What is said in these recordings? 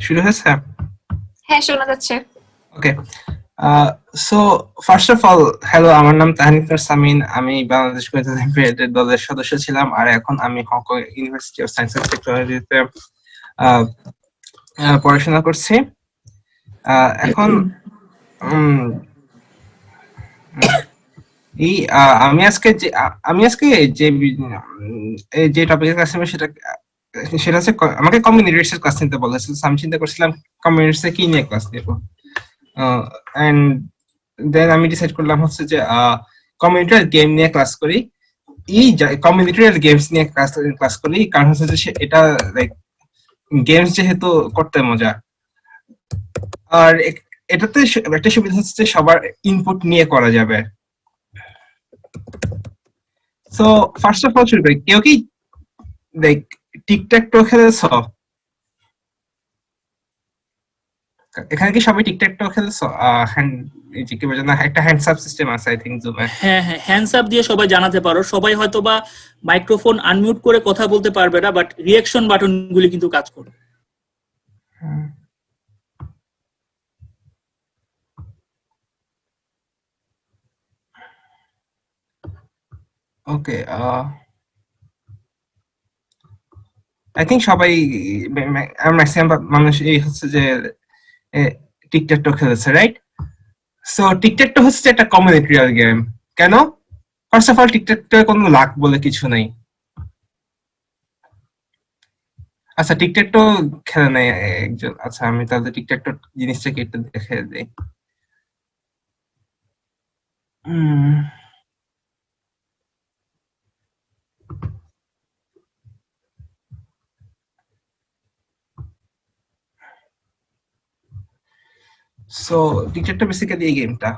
শুরু হয়েছে? হ্যাঁ, শোনা যাচ্ছে। Okay. So first of all, hello, আমার নাম তাহনিফুর সামিন। আমি বাংলাদেশ ক্রিকেট দলের সদস্য ছিলাম, আর এখন আমি Hong Kong university of science and টেকনোলজিতে পড়াশোনা করছি। এখন উম, এই আমি আজকে যে যে টপিকের ক্লাস নেব সেটা হচ্ছে আমাকে কমিউনিটি রিসার্চ ক্লাস নিতে বলা হয়েছিল। আমি চিন্তা করছিলাম কমিউনিটি কি নিয়ে ক্লাস নেব। এন্ড দেন আমি ডিসাইড করলাম হচ্ছে যে কমিউনিটি গেম নিয়ে ক্লাস করি। কমিউনিটি গেমস নিয়ে ক্লাস করি, কারণ হচ্ছে যে এটা লাইক গেমস যেহেতু করতে মজা, আর এটাতে একটা সুবিধা হচ্ছে যে সবার ইনপুট নিয়ে করা যাবে। সো ফার্স্ট অফ অল শুরু করি। কেউ কি লাইক টিকট্যাক টো খেলেছো? এখানে কি সবাই টিকট্যাক টো খেলেছো? এই যে কি বলে না, একটা হ্যান্ডস আপ সিস্টেম আছে আই থিংক জুমে। হ্যাঁ হ্যাঁ, হ্যান্ডস আপ দিয়ে সবাই জানাতে পারো। সবাই হয়তো বা মাইক্রোফোন আনমিউট করে কথা বলতে পারবে না, বাট রিঅ্যাকশন বাটনগুলি কিন্তু কাজ করবে। ওকে, আই থিংক সবাই ম্যাক্সিমাম মানুষ এই হচ্ছে যে টিকট্যাক টো খেলেছে, রাইট? সো টিকট্যাক টো হচ্ছে একটা কমিউনিটিয়াল গেম। কেন? ফার্স্ট অফ অল, টিকট্যাক টো কোনো লাক বলে কিছু নেই। আচ্ছা, টিকট্যাক টো খেলে নাই একজন? আচ্ছা, আমি তাহলে টিকট্যাক টো জিনিসটাকে একটু দেখে দিই। সো টিকট্যাক টো বেসিক্যালি এই গেমটা।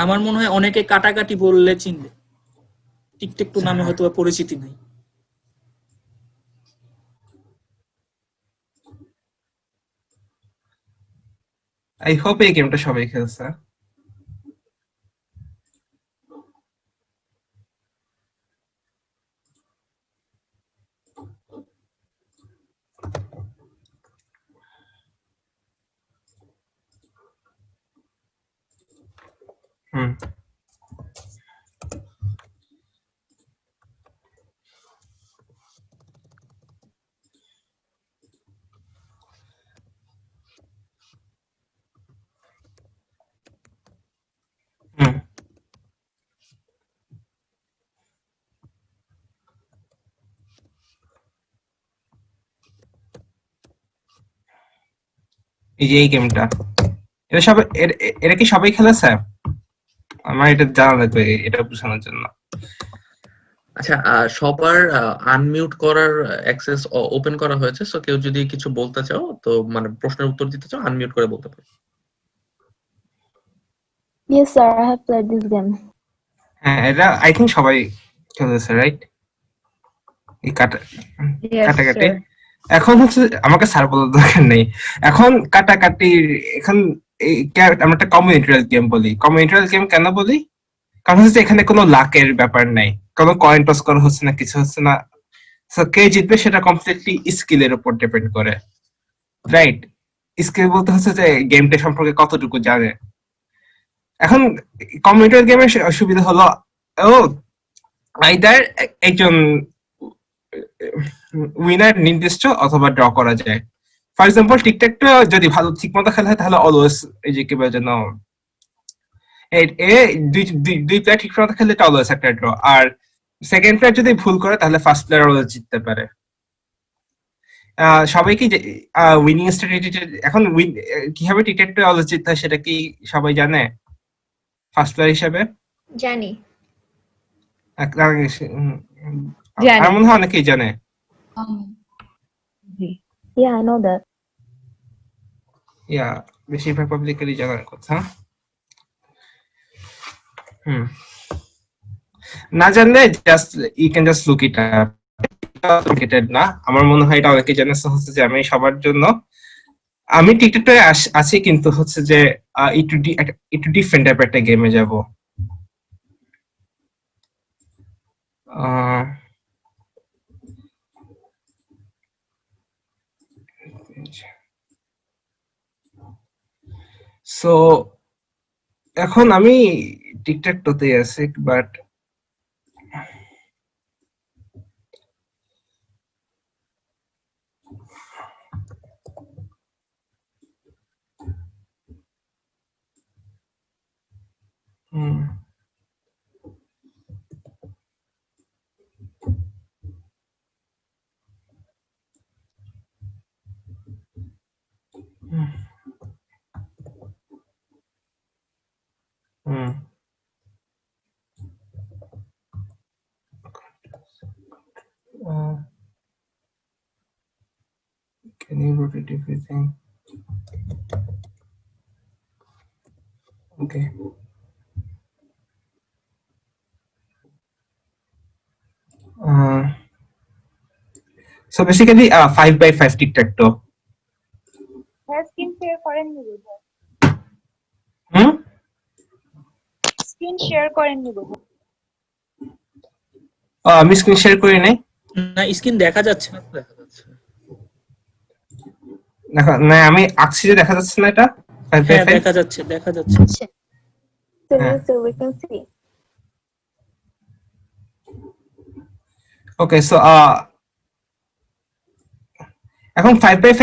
আমার মনে হয় অনেকে কাটাকাটি বললে চিনবে, টিকটক টু নামে হয়তো পরিচিতি নেই। আই হোপ এই গেমটা সবাই খেলছে। হুম, হুম। এই যে এই গেমটা, এটা সবাই এটা কি সবাই খেলেছে? আমার এটা জানা লাগবে এটা বোঝানোর জন্য। আচ্ছা, সবার আনমিউট করার অ্যাক্সেস ওপেন করা হয়েছে, সো কেউ যদি কিছু বলতে চাও, তো মানে প্রশ্নের উত্তর দিতে চাও, আনমিউট করে বলতে পারো। Yes, sir. I have played this game. হ্যাঁ, এটা আই থিংক সবাই খেলেছে, রাইট? এই Yes, কাটাকাটি। sir. এখন হচ্ছে আমাকে স্যার বলার দরকার নেই। এখন কাটাকাটির এখন আমরা একটা কমিউনিটিয়াল গেম বলি। কমিউনিটিয়াল গেম কেন বলি? কারণ হচ্ছে এখানে কোনো লাকের ব্যাপার নাই, কোনো কয়েন টস করা হচ্ছে না, কিছু হচ্ছে না। কে জিতবে সেটা কমপ্লিটলি স্কিলের উপর ডিপেন্ড করে, রাইট? স্কিল বলতে হচ্ছে যে গেমটা সম্পর্কে কতটুকু জানে। এখন কম্পিউটার গেমের সুবিধা হলো আইদার একজন উইনার নির্দিষ্ট অথবা ড্র করা যায়। ফর এক্সাম্পল, টিকটকটা যদি ভালো ঠিক মতো খেলা হয় তাহলে অলওয়েজ এই যে কি বলে যেন দুই প্লেয়ার ঠিক মতো খেললে এটা অলওয়েজ একটা ড্র, আর সেকেন্ড প্লেয়ার যদি ভুল করে তাহলে ফার্স্ট প্লেয়ার অলওয়েজ জিততে পারে। সবাই কি উইনিং স্ট্র্যাটেজি এখন কিভাবে টিকটকটা অলওয়েজ জিততে হয় সেটা কি সবাই জানে ফার্স্ট প্লেয়ার হিসেবে? জানি। আমার মনে হয় অনেকেই জানে। Yeah, I know that. ইয়া, বেশিরভাগ পাবলিকেরই জানার কথা। না জানলে just you can just look it up. না, আমার মনে হয় এটা অনেকেই জানে। হচ্ছে যে আমি সবার জন্য, আমি টিকটকে আছি, কিন্তু হচ্ছে যে একটু ডিফারেন্ট টাইপের একটা গেমে যাব। সো এখন আমি টিকটকতে আছি but can you rotate everything? Okay. So basically 5x5 tic-tac-toe. Screen share করেননি বোধহয় হুম স্ক্রিন শেয়ার করেননি বোধহয় আমি স্ক্রিন শেয়ার করি নাই। না স্ক্রিন দেখা যাচ্ছে। দেখা যাচ্ছে। না আমি আঁকছি যে দেখা যাচ্ছে না এটা 5x5? হ্যাঁ দেখা যাচ্ছে দেখা যাচ্ছে। So Yeah. yes, sir, we can see. Okay so এখন 5x5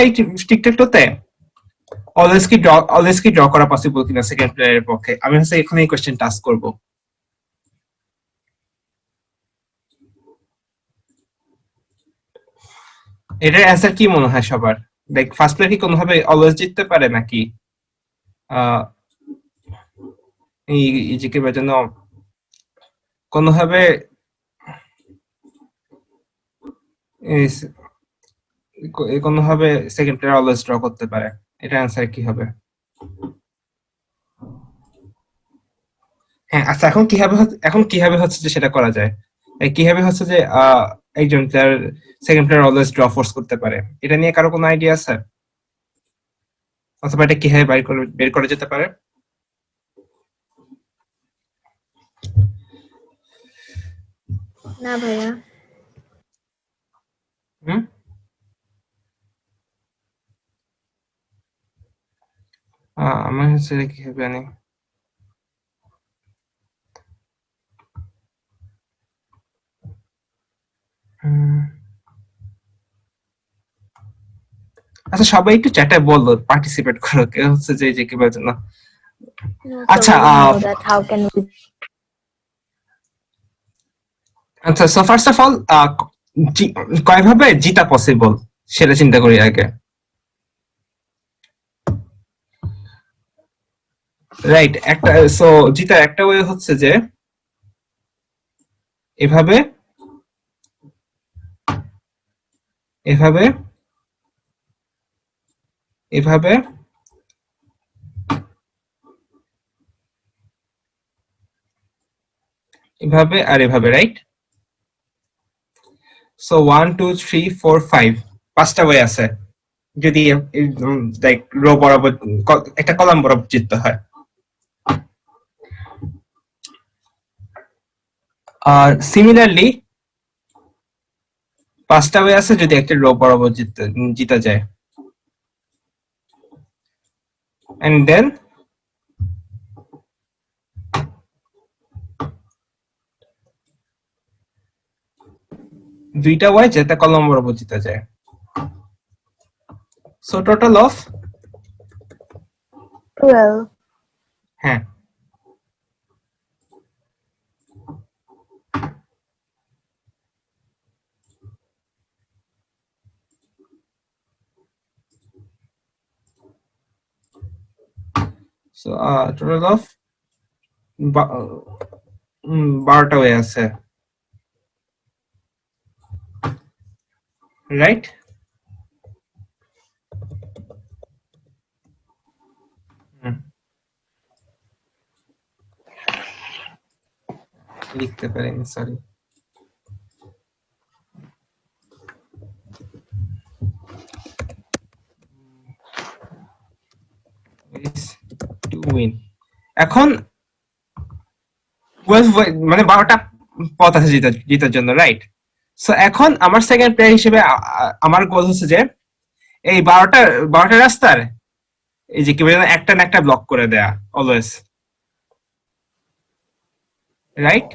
টিক-ট্যাক-টোতে অলওয়েজ কি ড্র করা পসিবল কিনা সেকেন্ড প্লেয়ারের পক্ষে? আমি হচ্ছে এখানে এই কোশ্চেনটা আস্ক করব। এটার অ্যান্সার কি মনে হয় সবার? লাইক ফার্স্ট প্লেয়ার কি কোনোভাবে অলওয়েজ জিততে পারে নাকি এই যে কেউ যেন কোনোভাবে কোনোভাবে সেকেন্ড প্লেয়ার অলওয়েজ ড্র করতে পারে? এটা অ্যান্সার কি হবে? হ্যাঁ আচ্ছা এখন কিভাবে হচ্ছে যে সেটা করা যায়? কিভাবে হচ্ছে যে একজন player second player always draw force করতে পারে? এটা নিয়ে কারো কোনো আইডিয়া আছে? অথবা এটা কিভাবে বের করা যেতে পারে? না ভাইয়া। হুম আমার হচ্ছে কিভাবে জানি আচ্ছা সবাই একটু চ্যাটে বললো পার্টিসিপেট করো কেউ হচ্ছে যে কি বলছে না। No, আচ্ছা sir, we don't know that. How can we? আচ্ছা সো ফার্স্ট অফ অল কয়ভাবে জিতা পসিবল সেটা চিন্তা করি আগে। রাইট একটা সো জিতার একটা ওয়ে হচ্ছে যে এভাবে এভাবে এভাবে এভাবে আর এভাবে রাইট। সো 1 2 3 4 5 পাঁচটা ওয়ে আছে যদি লাইক রো বরাবর একটা কলাম বরাবর জিততে হয়। আর সিমিলারলি পাঁচটা ওয়ে আছে যদি একটা রো বরাবর জিতা যায়। এন্ড দেন দুইটা ওয়ে যেটা কলাম বরাবর জিতা যায়। So total of 12. হ্যাঁ সো টোটাল অফ 12টা ওয়ে আছে রাইট। লিখতে পারিনি সরি। টু উইন এখন মানে 12টা পথ আছে জেতার জন্য, রাইট? সো এখন আমার সেকেন্ড প্লেয়ার হিসেবে আমার গোল হচ্ছে যে এই 12টা রাস্তার এই যে কি বলে একটা না একটা ব্লক করে দেয়া অলওয়েজ, রাইট?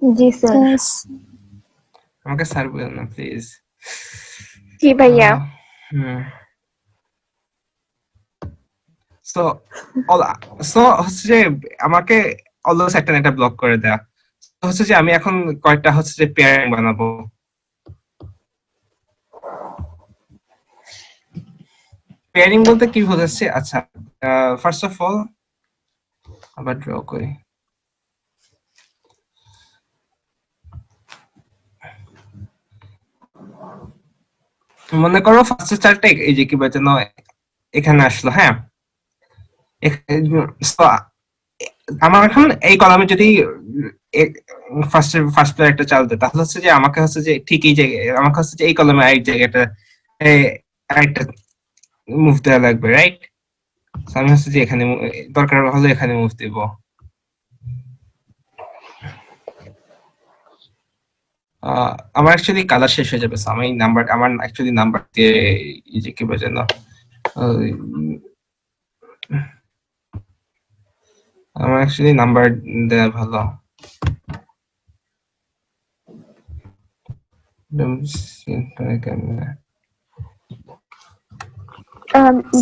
জি স্যার। আমাকে স্যার বলেন না প্লিজ। জি ভাইয়া। সো সো হচ্ছে যে আমাকে অলওয়েজ একটা না একটা ব্লক করে দেয়া। হচ্ছে যে আমি এখন কয়েকটা হচ্ছে যে পেয়ারিং বানাবো। পেয়ারিং বলতে কি বোঝাচ্ছে? আচ্ছা, ফার্স্ট অফ অল আবার ড্র করি। মনে করো ফার্স্ট চারটা এই যে কি বলে যেন এখানে আসলো, হ্যাঁ? So, আমার এখন এই কলামে যদি ফার্স্ট প্লেয়ার একটা চাল দেয়, তাহলে হচ্ছে যে আমাকে হচ্ছে যে ঠিক এই জায়গায় আমাকে হচ্ছে যে এই কলামে আরেক জায়গাটা আরেকটা মুভ দেওয়া লাগবে, রাইট? আমি হচ্ছে যে এখানে দরকার হলে এখানে মুভ দিব। আমার অ্যাকচুয়ালি কালার শেষ হয়ে যাবে, আমার অ্যাকচুয়ালি নাম্বার দিয়ে এই যে কি বলে যেন আমার অ্যাকচুয়ালি নাম্বার দেওয়া ভালো।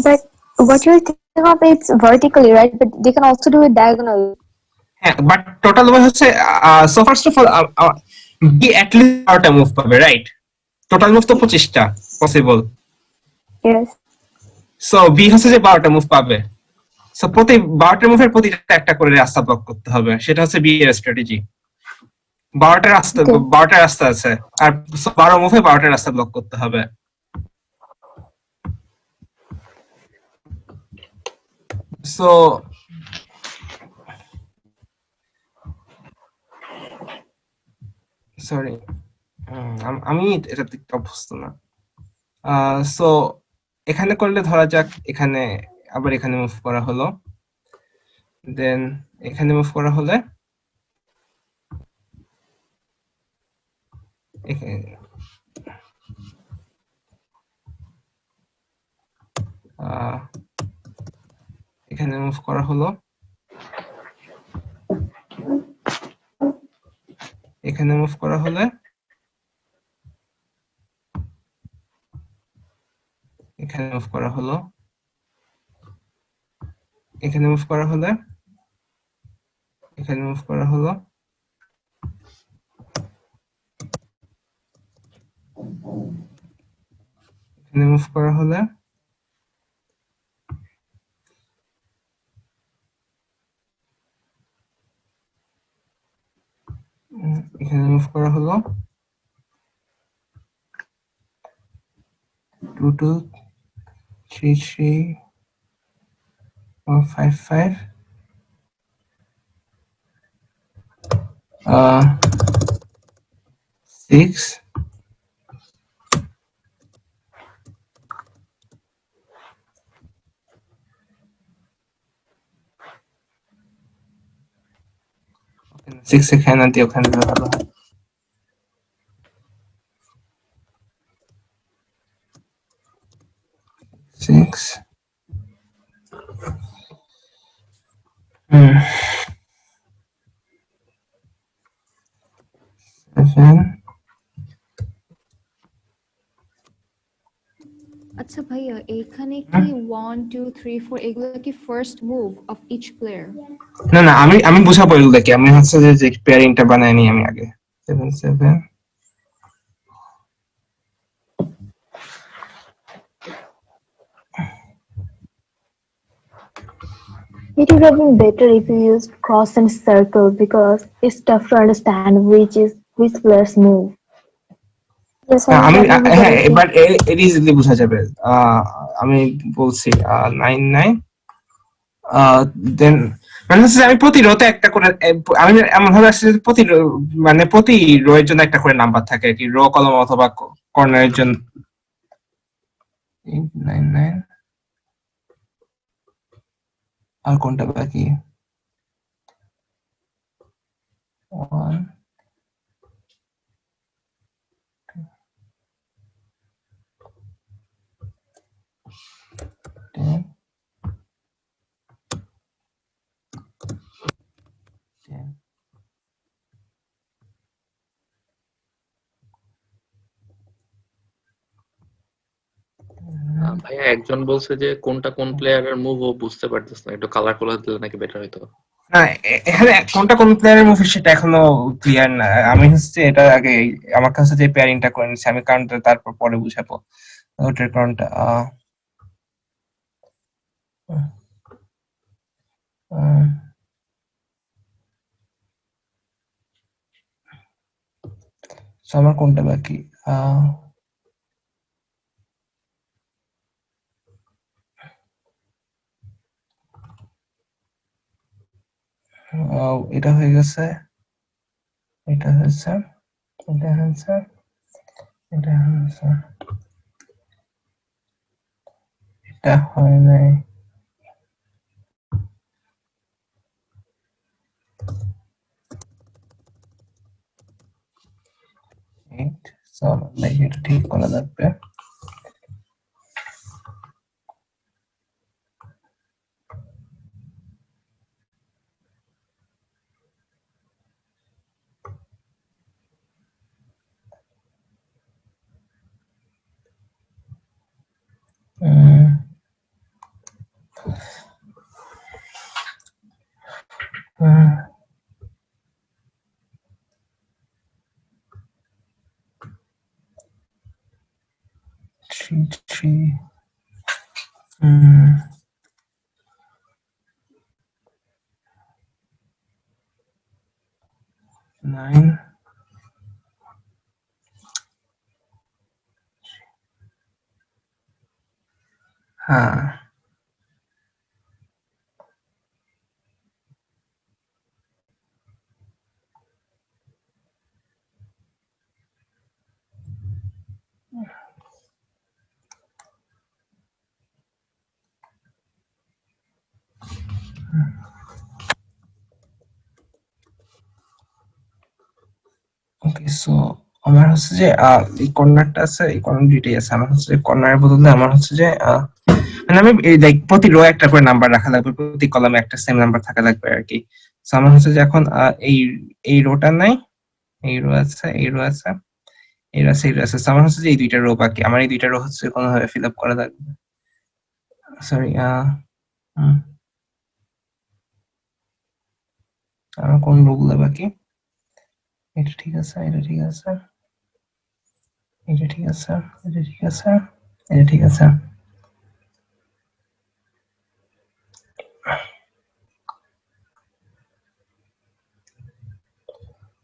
But what you're thinking of, it's vertically, right? But they can also do it diagonally. হ্যাঁ, বাট টোটাল ওয়ে হচ্ছে so first of all B at least 12টা মুভ পাবে, রাইট? টোটাল মুভ তো 25টা possible. Yes. So B হচ্ছে যে 12টা move পাবে। So প্রতি 12টা মুভের প্রতিটা একটা করে রাস্তা ব্লক করতে হবে, সেটা হচ্ছে বি এর স্ট্র্যাটেজি। 12টা রাস্তা আছে, আর 12 মুভে 12টা রাস্তা ব্লক করতে হবে। সো সরি, আমি এটা দেখতে অভ্যস্ত না। সো এখানে করলে ধরা যাক এখানে আবার এখানে মুভ করা হলো, দেন এখানে মুভ করা হলে এখানে মুভ করা হলো, এখানে মুভ করা হলে এখানে মুভ করা হলো, এখানে মুভ করা হলে এখানে মুভ করা হলো, এখানে মুভ করা হলে এখানে মুভ করা হলো, 2 2 3 3 4 5 5 6 6 এখানে দিয়ে ওখানে হলো, 6 7 আচ্ছা ভাইয়া এখানে কি 1 2 3 4 এগুলো কি first move of each player? না না, আমি বুঝাবো এগুলো কি, আমি হচ্ছে যে পেয়ারিংটা বানাই নি আমি আগে। 7 7 It would have been better if you used cross and circle because it's tough to understand which players move. Yes, আমি হ্যাঁ, এবার এর ইজিলি বোঝা যাবে। আমি বলছি 9 9 দেন মানে হচ্ছে আমি প্রতি রোতে একটা করে আমি এমন ভাবে আসছে মানে প্রতি রো এর জন্য একটা করে নাম্বার থাকে কি, রো কলম অথবা কর্নারের জন্য। 8 9 9 আর কোনটা বাকি? ভাইয়া একজন বলছে যে কোনটা কোন প্লেয়ারের মুভ ও বুঝতে পারতেছ না, একটু কালার করে দিলে নাকি বেটার হইতো। না, এখানে কোনটা কোন প্লেয়ারের মুভি সেটা এখনো ক্লিয়ার না। আমি হচ্ছে এটা আগে আমার কাছে যে পেয়ারিংটা করে নিচ্ছি আমি, কারণটা তারপর পরে বুঝাবো ওটার কারণটা। So, আমার কোনটা বাকি? এটা হয়ে গেছে, এটা হয়েছে, এটা হয়েছে, এটা হয়েছে, এটা হয় নাই। So, এটা ঠিক করা লাগবে। Three. 9. হ্যাঁ, ওকে। সো আমার হচ্ছে যে এই কর্নারটা আছে, এই কর্নার দুইটাই আছে। আমার হচ্ছে কর্নারের বদলে আমার হচ্ছে যে মানে আমি লাইক প্রতি রো একটা করে নাম্বার রাখা লাগবে, প্রতি কলামে একটা সেম নাম্বার থাকা লাগবে আর কি। সো আমার হচ্ছে যে এখন এই এই রোটা নাই, এই রো আছে, এই রো আছে, এই রো আছে, এই রো আছে। সো আমার হচ্ছে যে এই দুইটা রো বাকি, আমার এই দুইটা রো হচ্ছে কোনোভাবে ফিল আপ করা লাগবে। সরি, আমার কোন রো গুলো বাকি? এটা ঠিক আছে, এটা ঠিক আছে, এটা ঠিক আছে, এটা ঠিক আছে, এটা ঠিক আছে।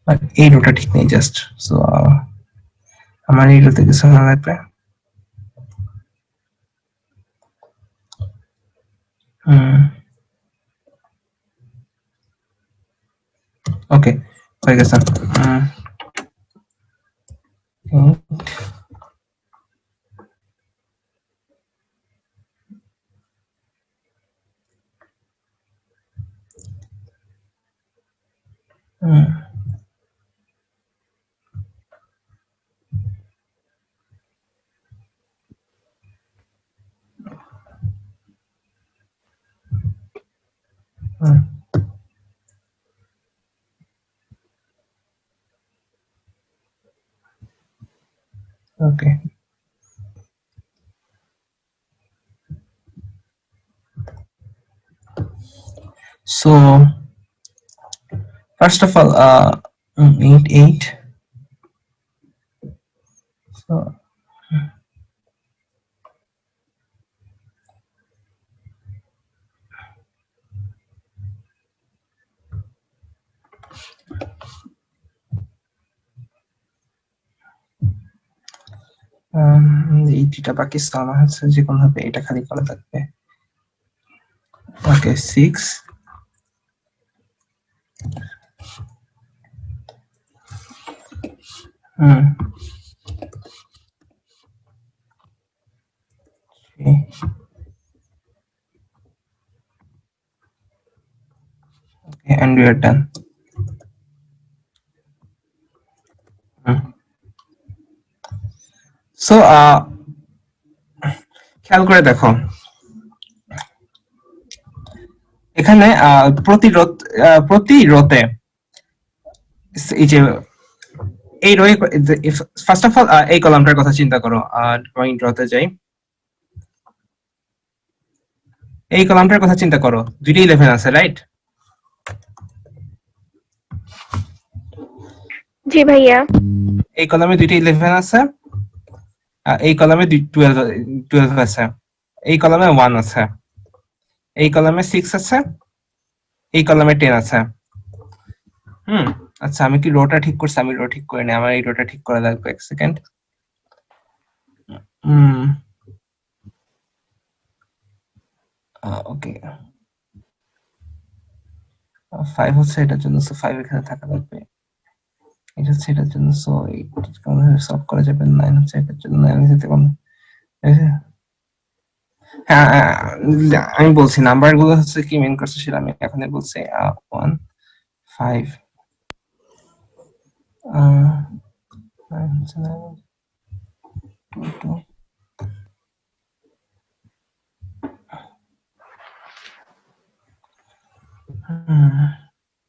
বাট এই রোটা ঠিক নেই জাস্ট। সো আমার এই রোতে কিছু না লাগবে। ওকে, হয়ে গেছে। ওকে, so first of all 8 so এই দুইটা বাকি। সো আমার হচ্ছে যে কোনো ভাবে এটা খালি করা থাকবে। ওকে, 6 okay, and we are done. So খেয়াল করে দেখো, এখানে প্রতি রোতে এই যে এই রো, ফার্স্ট অফ অল এই কলামটার কথা চিন্তা করো। ড্রয়িং ড্রতে যাই, এই কলামটার কথা চিন্তা করো, দুইটা 11 আছে, রাইট? জি ভাইয়া। এই কলামে দুইটা 11 আছে, এই কলামে 12 আছে, এই কলামে 1 আছে, এই কলামে 6 আছে, এই কলামে 10 আছে। আচ্ছা, আমি কি রোটা ঠিক করছি? আমি রো ঠিক করে নি, আমার এই রোটা ঠিক করা লাগবে, এক সেকেন্ড। ওকে, 5 হচ্ছে এটার জন্য, সো 5 এখানে থাকা লাগবে। এটা হচ্ছে এটার জন্য, সো এইটা সলভ করা যাবে। 9 হচ্ছে এটার জন্য, 9 যেতে কোন। হ্যাঁ, আমি বলছি নাম্বার গুলো হচ্ছে কি মেন করছে সেটা আমি এখনই বলছি। 1 5 9 হচ্ছে 9 2 2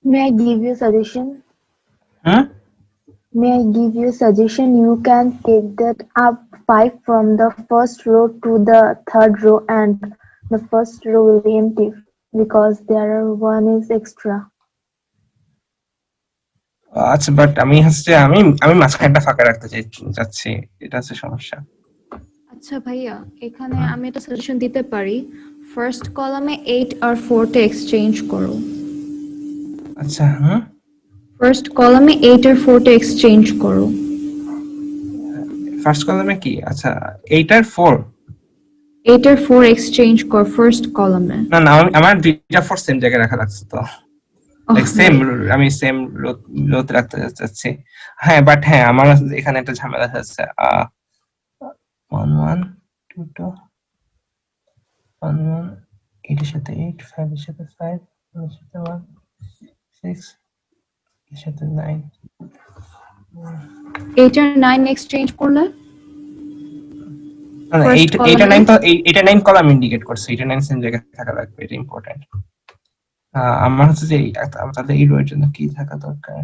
May I give you a suggestion? Hmm May I give you a suggestion? You can take that up 5 from the first row to the third row, and the first row will be empty because there are one is extra. আচ্ছা, but আমি হচ্ছে আমি মাঝখানটা ফাঁকা রাখতে চাচ্ছি, এটা হচ্ছে সমস্যা। আচ্ছা ভাইয়া, এখানে আমি একটা সাজেশন দিতে পারি। ফার্স্ট কলামে 8 আর 4 টা এক্সচেঞ্জ করো। আচ্ছা, ফার্স্ট কলামে 8 আর 4 টা এক্সচেঞ্জ করো। ফার্স্ট কলামে কি? আচ্ছা, 8 আর 4? 8 আর 4 এক্সচেঞ্জ কর ফার্স্ট কলামে। না না, আমার দুইটা 4 সেম জায়গায় রাখা লাগছে তো, লাইক সেম, আমি সেম রোতে রাখতে চাচ্ছি। হ্যাঁ, বাট হ্যাঁ, আমার এখানে একটা ঝামেলা হচ্ছে। 1 1 2 2 1 1 8 এর সাথে 8, 5 এর সাথে 5, 1 এর সাথে 1, 6 এর সাথে 9। 8 আর 9 এক্সচেঞ্জ করলে না, First 8 আর 9 column তো 8 আর 9 কলাম ইন্ডিকেট করছে, 8 আর 9 সেম জায়গায় থাকা লাগবে, এটা ইম্পর্টেন্ট। আমার হচ্ছে যে তাহলে এই রোয়ের জন্য কি থাকা দরকার?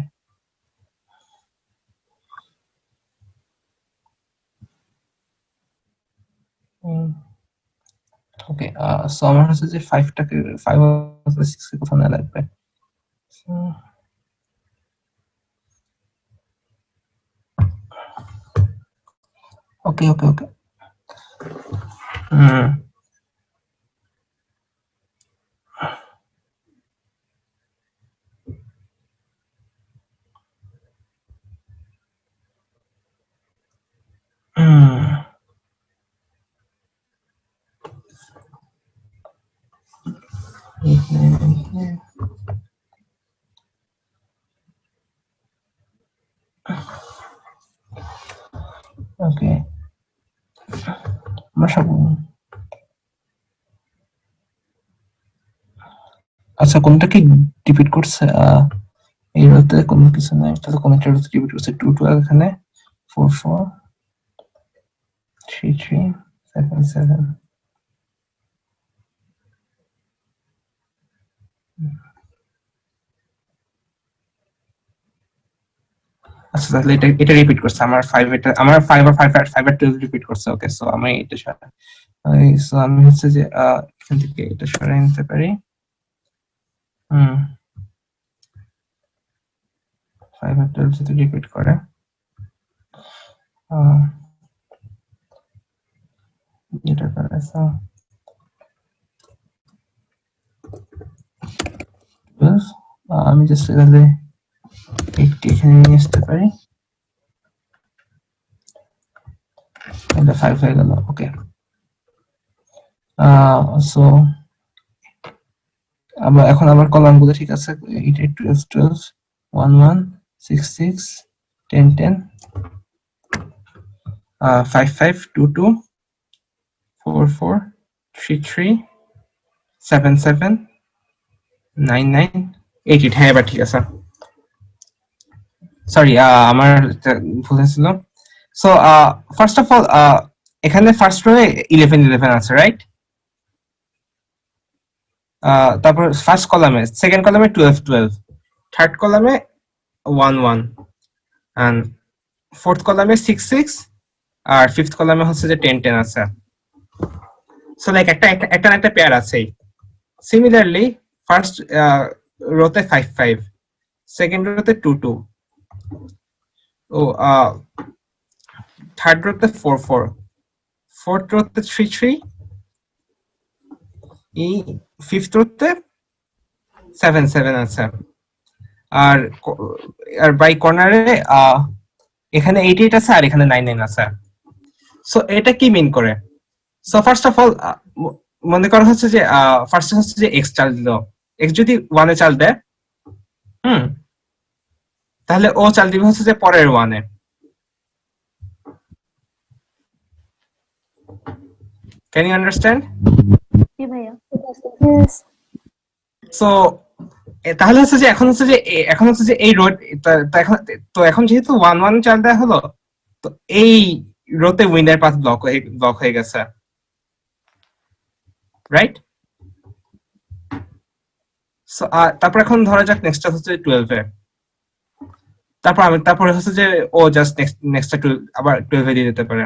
ওকে, সো আমার হচ্ছে যে 5 টাকে 5 আর 6 কে কোথাও না লাগবে। ওকে ওকে ওকে, ওকে, আচ্ছা, কোনটা কি রিপিট করছে? এই রোতে কোনো কিছু নাই, তাহলে কোন একটা রোতে রিপিট করছে। 2 12 এখানে, 4 4 3 3 7 7। আচ্ছা, তাহলে এটা রিপিট করছে আমার 5, এটা আমার 5 আর 5 আর 5 আর 12 রিপিট করছে। ওকে, সো আমি এটা সো আমি হচ্ছে যে এখান থেকে এটা সরাই নিতে পারি। 5 আর 12 যদি রিপিট করে, এটা করে, সো আমি জাস্ট এখানে একটি এখানে নিয়ে আসতে পারি, এটা 5 হয়ে গেল। ওকে, সো এখন আমার কলাম গুলো ঠিক আছে। 8 8 12 12 1 1 6 6 10 10 5 5 2 2 4 4 3 3 7 7 9 9 8 8। হ্যাঁ, এবার ঠিক আছে। সরি, আমার ভুল হয়েছিল। সো ফার্স্ট অফ অল, এখানে ফার্স্ট রোয়ে 11 11 আছে, রাইট? তারপর ফার্স্ট কলামে, সেকেন্ড কলামে 12 12, থার্ড কলামে 1 1, এন্ড ফোর্থ কলামে 6 6, আর ফিফথ কলামে হচ্ছে যে 10 10 আছে। সো লাইক একটা পেয়ার আছে। সিমিলারলি ফার্স্ট রোতে 5 5, সেকেন্ড রোতে 2 2, ও থার্ড রোতে 4 4, ফোর্থ রোতে 3 3, এই ফিফথ রোতে 7 7 আছে। আর আর বাই কর্নারে এখানে 8 8 আছে আর এখানে 9 9 আছে। সো এটা কি মিন করে? সো ফার্স্ট অফ অল মনে করা হচ্ছে যে ফার্স্ট হচ্ছে যে এক্স চাল দিল, এক্স যদি 1 এ চাল দেয়, তাহলে ও চাল দিবে হচ্ছে যে পরের 1 এ। Can you understand? জি ভাইয়া। Yes. সো তাহলে হচ্ছে যে এখন হচ্ছে যে এই রোড এখন যেহেতু 1 1 চাল দেওয়া হলো, তো এই রোতে উইন্ডের পাথ ব্লক হয়ে গেছে, রাইট? সো তারপর এখন ধরা যাক নেক্সট হচ্ছে 12 এ, তারপরে হচ্ছে যে ও জাস্ট নেক্সট আবার 12 এ দিয়ে দিতে পারে।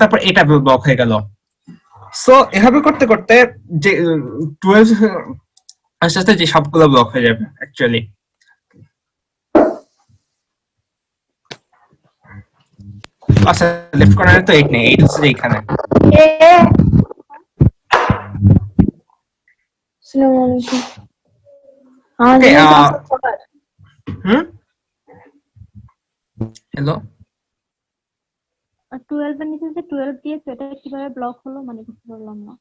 তারপর এটা ব্লক হয়ে গেল। সো এভাবে করতে করতে যে 12 আস্তে আস্তে যে সবগুলো ব্লক হয়ে যাবে অ্যাকচুয়ালি। আচ্ছা, লেফট কর্নারে তো 8 নেই, 8 হচ্ছে যে এখানে। Assalamualaikum. Okay, hello. 12 এর নিচে যে 12 দিয়েছে এটা কিভাবে ব্লক হলো মানে বুঝতে পারলাম না।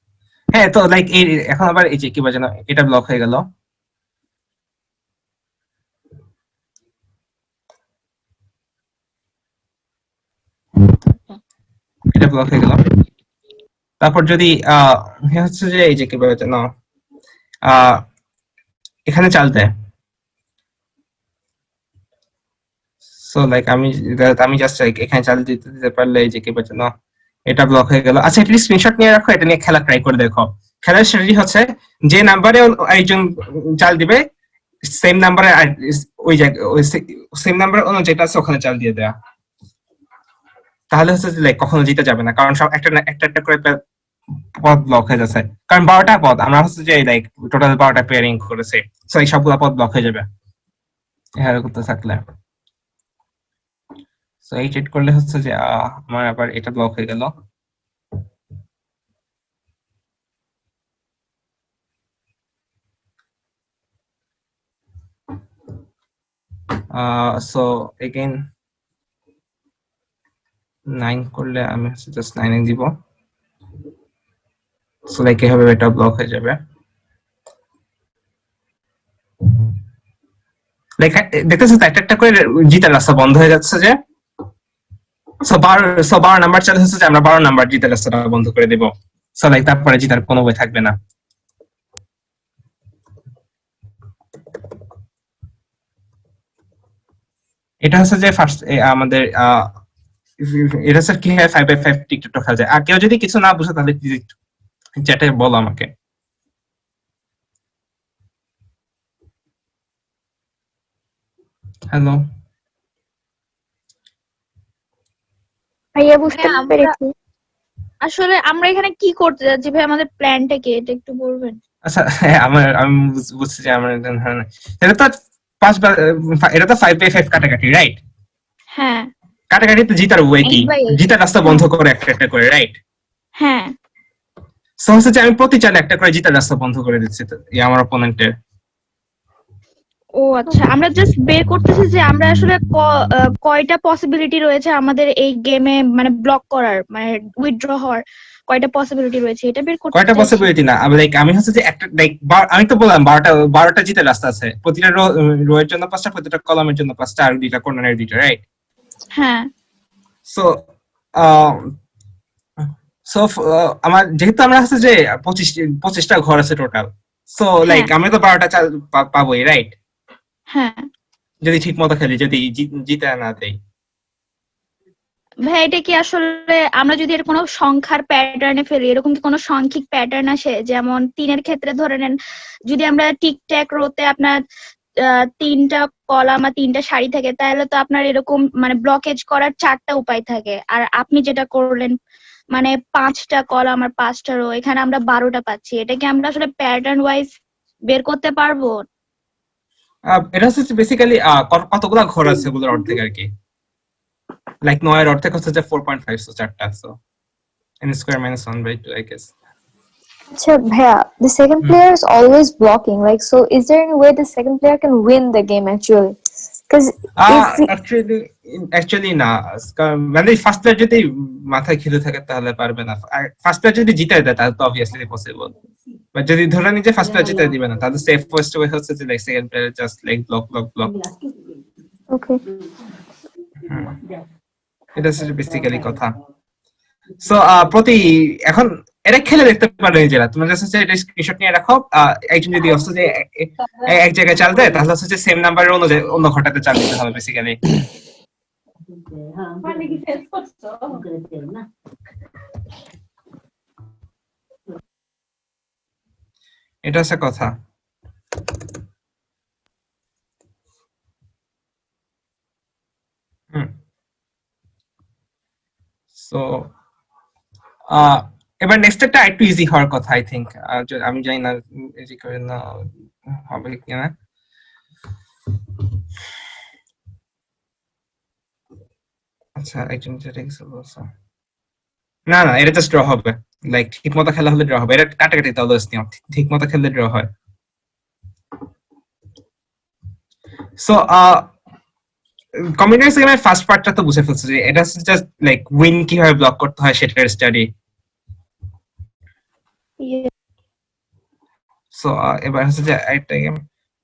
হ্যাঁ, তো লাইক এই এখন আবার এই যে কি বলে না, এটা ব্লক হয়ে গেল। এটা ব্লক হয়ে গেল। তারপর যদি হচ্ছে যে এই যে কি বলে না, এখানে চাল দেয়। সো লাইক আমি জাস্ট এখানে চাল দিতে পারলে এই যে কি বলে না, এটা ব্লক হয়ে গেল। আচ্ছা, এটা স্ক্রিনশট নিয়ে রাখো, এটা নিয়ে খেলা ট্রাই করে দেখো। খেলার স্ট্র্যাটেজি হচ্ছে যে নাম্বারে একজন চাল দিবে সেম নাম্বারে ওই জায়গায় সেম নাম্বার যেটা আছে ওখানে চাল দিয়ে দেয়া। তাহলে হচ্ছে লাইক কখনো জিতে যাবে না, কারণ সব একটা করে পদ ব্লক হয়ে যাচ্ছে। কারণ 12টা পদ আমরা হচ্ছে যে লাইক টোটাল 12টা পেয়ারিং করেছে, সো এই সবগুলো পদ ব্লক হয়ে যাবে এভাবে করতে থাকলে। সো এই চেক করলে হচ্ছে যে আমার আবার এটা ব্লক হয়ে গেল। সো এগেইন 9 করলে আমি হচ্ছে জাস্ট 9 এ দিব। সো লাইক এভাবে এটা ব্লক হয়ে যাবে। লাইক দেখতেছো তো একটা করে জিতার রাস্তা বন্ধ হয়ে যাচ্ছে যে। সো 12 নাম্বার চাল হচ্ছে যে আমরা 12 নাম্বার জিতার রাস্তাটা বন্ধ করে দেব। সো লাইক তারপরে জিতার কোনো ওয়ে থাকবে না। এটা হচ্ছে যে ফার্স্ট আমাদের এটা স্যার কি হয় 5x5 টিকটক খেলা যায়। আর কেউ যদি কিছু না বুঝে তাহলে চ্যাটে বলো আমাকে। হ্যালো ভাইয়া বুঝতে হ্যাঁ, আমরা- পেরেছি। আসলে আমরা এখানে কি করতে যাচ্ছি ভাই, আমাদের প্ল্যানটা কি এটা একটু বলবেন? আচ্ছা, হ্যাঁ, আমি বুঝছি যে আমার এটা তো এটা তো 5x5 কাটাকাটি, রাইট? হ্যাঁ কাটাকাটিতে জিতার ওয়ে কি? ভাই, জিতার রাস্তা বন্ধ করে একটা করে, রাইট? হ্যাঁ সো হচ্ছে যে আমি প্রতি চালে একটা করে জিতার রাস্তা বন্ধ করে দিচ্ছি আমার অপোনেন্টের। ও আচ্ছা, আমরা জাস্ট বের করতেছি যে আমরা আসলে কয়টা পসিবিলিটি রয়েছে আমাদের এই গেমে মানে ব্লক করার, মানে উইথড্র হওয়ার কয়টা পসিবিলিটি রয়েছে এটা বের করতে কয়টা চাইছি। পসিবিলিটি না, আমি হচ্ছে যে একটা লাইক আমি তো বললাম 12টা জিতার রাস্তা আছে। প্রতিটা রো এর জন্য 5টা, প্রতিটা কলামের জন্য 5টা, আর দুইটা কর্নারের দুইটা, রাইট? হ্যাঁ সো আমার যেহেতু আমরা হচ্ছে যে 25টা ঘর আছে টোটাল, সো লাইক আমরা তো 12টা চাল পাবোই, রাইট? হ্যাঁ যদি ঠিক মতো খেলি, যদি জিতে না দেই। ভাই, এটা কি আসলে আমরা যদি এর কোনো সংখ্যার প্যাটার্নে ফেলি, এরকম কি কোনো সাংখ্যিক প্যাটার্ন আসে? যেমন 3-এর ক্ষেত্রে ধরে নেন, যদি আমরা টিকট্যাক রোতে আপনার 3টা কলাম আর 3টা সারি থাকে, তাহলে তো আপনার এরকম মানে ব্লকেজ করার 4টা উপায় থাকে। আর আপনি যেটা করলেন মানে 5টা কলাম আর 5টা রো, এখানে আমরা 12টা পাচ্ছি। এটা কি আমরা আসলে প্যাটার্ন ওয়াইজ বের করতে পারবো? এটা হচ্ছে বেসিক্যালি কতগুলা ঘর আছে ওগুলোর অর্ধেক আর কি, লাইক 9 এর অর্ধেক হচ্ছে যে 4.5, সো 4টা, so n square minus 1/2 I guess. Acha, bhaiya, the second player is always blocking. Like, so is there any way the second player can win the game actually? Because if we, Actually না, মানে first player যদি মাথায় খিদে থাকে তাহলে পারবে না। First player যদি জিতায় দেয় তাহলে তো অবভিয়াসলি পসিবল, বাট যদি ধরে নিই যে ফার্স্ট প্লেয়ার জিতায় দিবে না, তাহলে সেফ ফার্স্ট ওয়ে হচ্ছে যে like second player just like block. okay, এটা হচ্ছে বেসিক্যালি কথা। সো প্রতি এখন এটা খেলে দেখতে পারো নিজেরা, তোমরা জাস্ট হচ্ছে এটা স্ক্রিনশট নিয়ে রাখো। একজন যদি হচ্ছে যে এক জায়গায় চাল দেয় তাহলে হচ্ছে যে সেম নাম্বারের অন্য ঘরটাতে চাল দিতে হবে বেসিক্যালি। এটা হচ্ছে কথা। সো এবার নেক্সট একটা একটু ইজি হওয়ার কথা আই থিংক, আমি জানি না ইজি করে না হবে কিনা। আচ্ছা একজন যেটা বলছে না এটা জাস্ট ড্র হবে, লাইক ঠিক মতো খেলা হলে ড্র হবে, এটা কাটাকাটি তাহলে ঠিক মতো খেললে ড্র হয়। সো কম্পিউটার গেমের ফার্স্ট পার্টটা তো বুঝে ফেলছে যে এটা জাস্ট লাইক উইন কিভাবে ব্লক করতে হয় সেটার স্টাডি। সো এবার হচ্ছে যে একটা গেম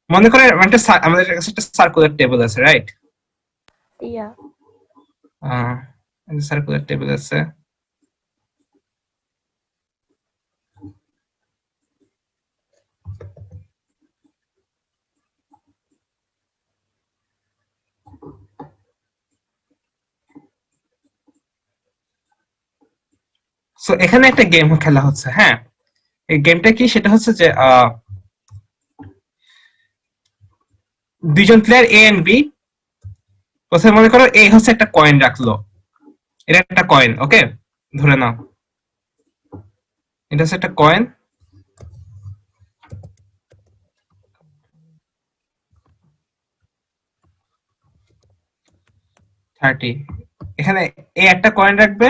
মনে করে একটা আমাদের কাছে একটা সার্কুলার টেবিল আছে, রাইট? Yeah. সার্কুলার টেবিল আছে। সো এখানে একটা গেম খেলা হচ্ছে, হ্যাঁ। এই গেমটা কি, সেটা হচ্ছে যে দুইজন প্লেয়ার এ এন্ড বি, প্রথমে মনে করো এ হচ্ছে একটা কয়েন রাখলো, এটা একটা কয়েন, ওকে ধরে নাও এটা হচ্ছে একটা কয়েন। এখানে এ একটা কয়েন রাখবে,